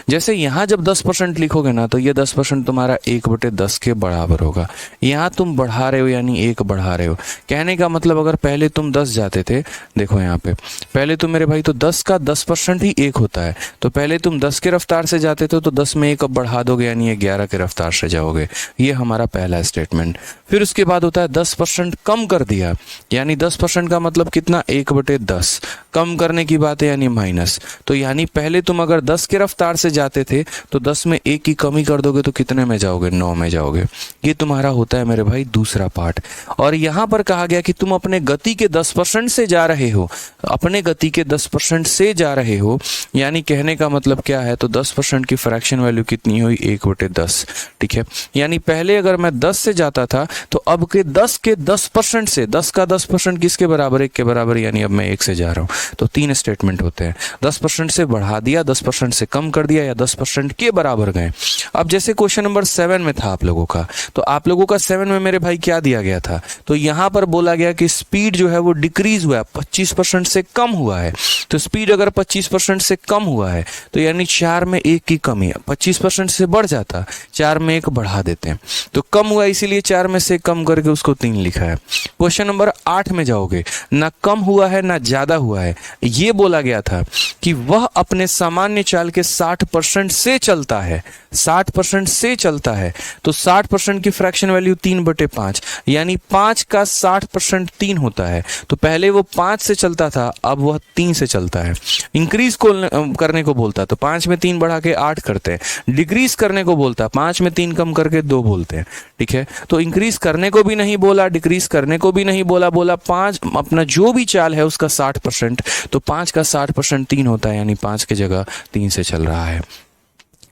जैसे यहाँ जब 10% लिखोगे ना, तो ये 10% तुम्हारा 1/10 के बराबर होगा। यहाँ तुम बढ़ा रहे हो यानी 1 बढ़ा रहे हो। कहने का मतलब अगर पहले तुम 10 जाते थे, देखो यहाँ पे पहले तो मेरे भाई तो 10 का 10% ही 1 होता है, तो पहले तुम 10 के रफ्तार से जाते थे तो 10 में 1 अब बढ़ा दोगे यानी 11 के रफ्तार से जाओगे। ये हमारा पहला स्टेटमेंट। फिर उसके बाद होता है 10% कम कर दिया, यानी 10% का मतलब कितना? 1/10। कम करने की बात है यानी माइनस। तो यानी पहले तुम अगर 10 के रफ्तार से जाते थे तो 10 में 1 की कमी कर दोगे तो कितने में जाओगे? 9 में जाओगे। ये तुम्हारा होता है मेरे भाई दूसरा पार्ट। और यहाँ पर कहा गया कि तुम अपने गति के 10% से जा रहे हो, अपने गति के 10% से जा रहे हो, यानी कहने का मतलब क्या है? तो 10% की फ्रैक्शन वैल्यू कितनी हुई? 1/10, ठीक है। यानी पहले अगर मैं 10 से जाता था तो अब के 10 के 10% से, 10 का 10% किसके बराबर? 1 के बराबर, यानी अब मैं 1 से जा रहा हूँ। तो 3 स्टेटमेंट होते हैं। 10% से बढ़ा दिया, 10% से कम कर दिया, या 10% के बराबर गए। अब जैसे क्वेश्चन नंबर 7 में था आप लोगों का, तो आप लोगों का 7 में मेरे भाई क्या दिया गया था? तो यहाँ पर बोला गया कि स्पीड जो है वो डिक्रीज हुआ है, 25% से कम हुआ है। तो स्पीड अगर 25% से कम हुआ है तो यानी 4 में 1 की कमी है। 25% से बढ़ जाता, 4 में 1 बढ़ा देते हैं, तो कम हुआ इसीलिए 4 में से कम करके उसको 3 लिखा है। क्वेश्चन नंबर 8 में जाओगे, ना कम हुआ है ना ज्यादा हुआ है। ये बोला गया था कि वह अपने सामान्य चाल के 60% से चलता है, 60% से चलता है। तो 60% की फ्रैक्शन वैल्यू 3/5, यानी 5 का 60% 3 होता है। तो पहले वो 5 से चलता था, अब वह 3 से चलता है। इंक्रीज को करने को बोलता तो 5 में 3 बढ़ा के 8 करते हैं। डिक्रीज करने को बोलता 5 में 3 कम करके 2 बोलते हैं, ठीक है। तो इंक्रीज करने को भी नहीं बोला, डिक्रीज करने को भी नहीं बोला, बोला 5 अपना जो भी चाल है उसका 60%, तो 5 का 60% 3 होता है, यानी 5 की जगह 3 से चल रहा है।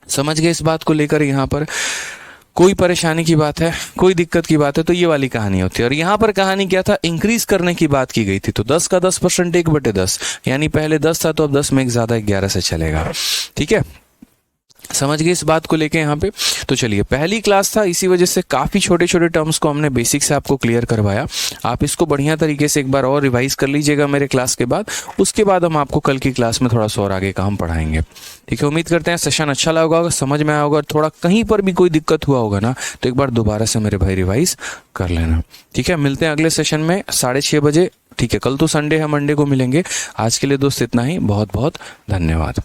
समझ गए इस बात को लेकर? यहाँ पर कोई परेशानी की बात है, कोई दिक्कत की बात है? तो ये वाली कहानी होती है। और यहाँ पर कहानी क्या था? इंक्रीज करने की बात की गई थी। तो 10 का 10% 1/10, यानी पहले 10 था तो अब 10 में 1 ज्यादा, 11 से चलेगा, ठीक है। समझ गए इस बात को लेके यहाँ पे? तो चलिए, पहली क्लास था, इसी वजह से काफ़ी छोटे छोटे टर्म्स को हमने बेसिक से आपको क्लियर करवाया। आप इसको बढ़िया तरीके से एक बार और रिवाइज कर लीजिएगा मेरे क्लास के बाद। उसके बाद हम आपको कल की क्लास में थोड़ा सा और आगे का हम पढ़ाएंगे, ठीक है। उम्मीद करते हैं सेशन अच्छा लगा होगा, समझ में आया होगा। थोड़ा कहीं पर भी कोई दिक्कत हुआ होगा ना, तो एक बार दोबारा से मेरे भाई रिवाइज कर लेना, ठीक है। मिलते हैं अगले सेशन में 6:30 बजे, ठीक है। कल तो संडे है, मंडे को मिलेंगे। आज के लिए दोस्त इतना ही, बहुत बहुत धन्यवाद।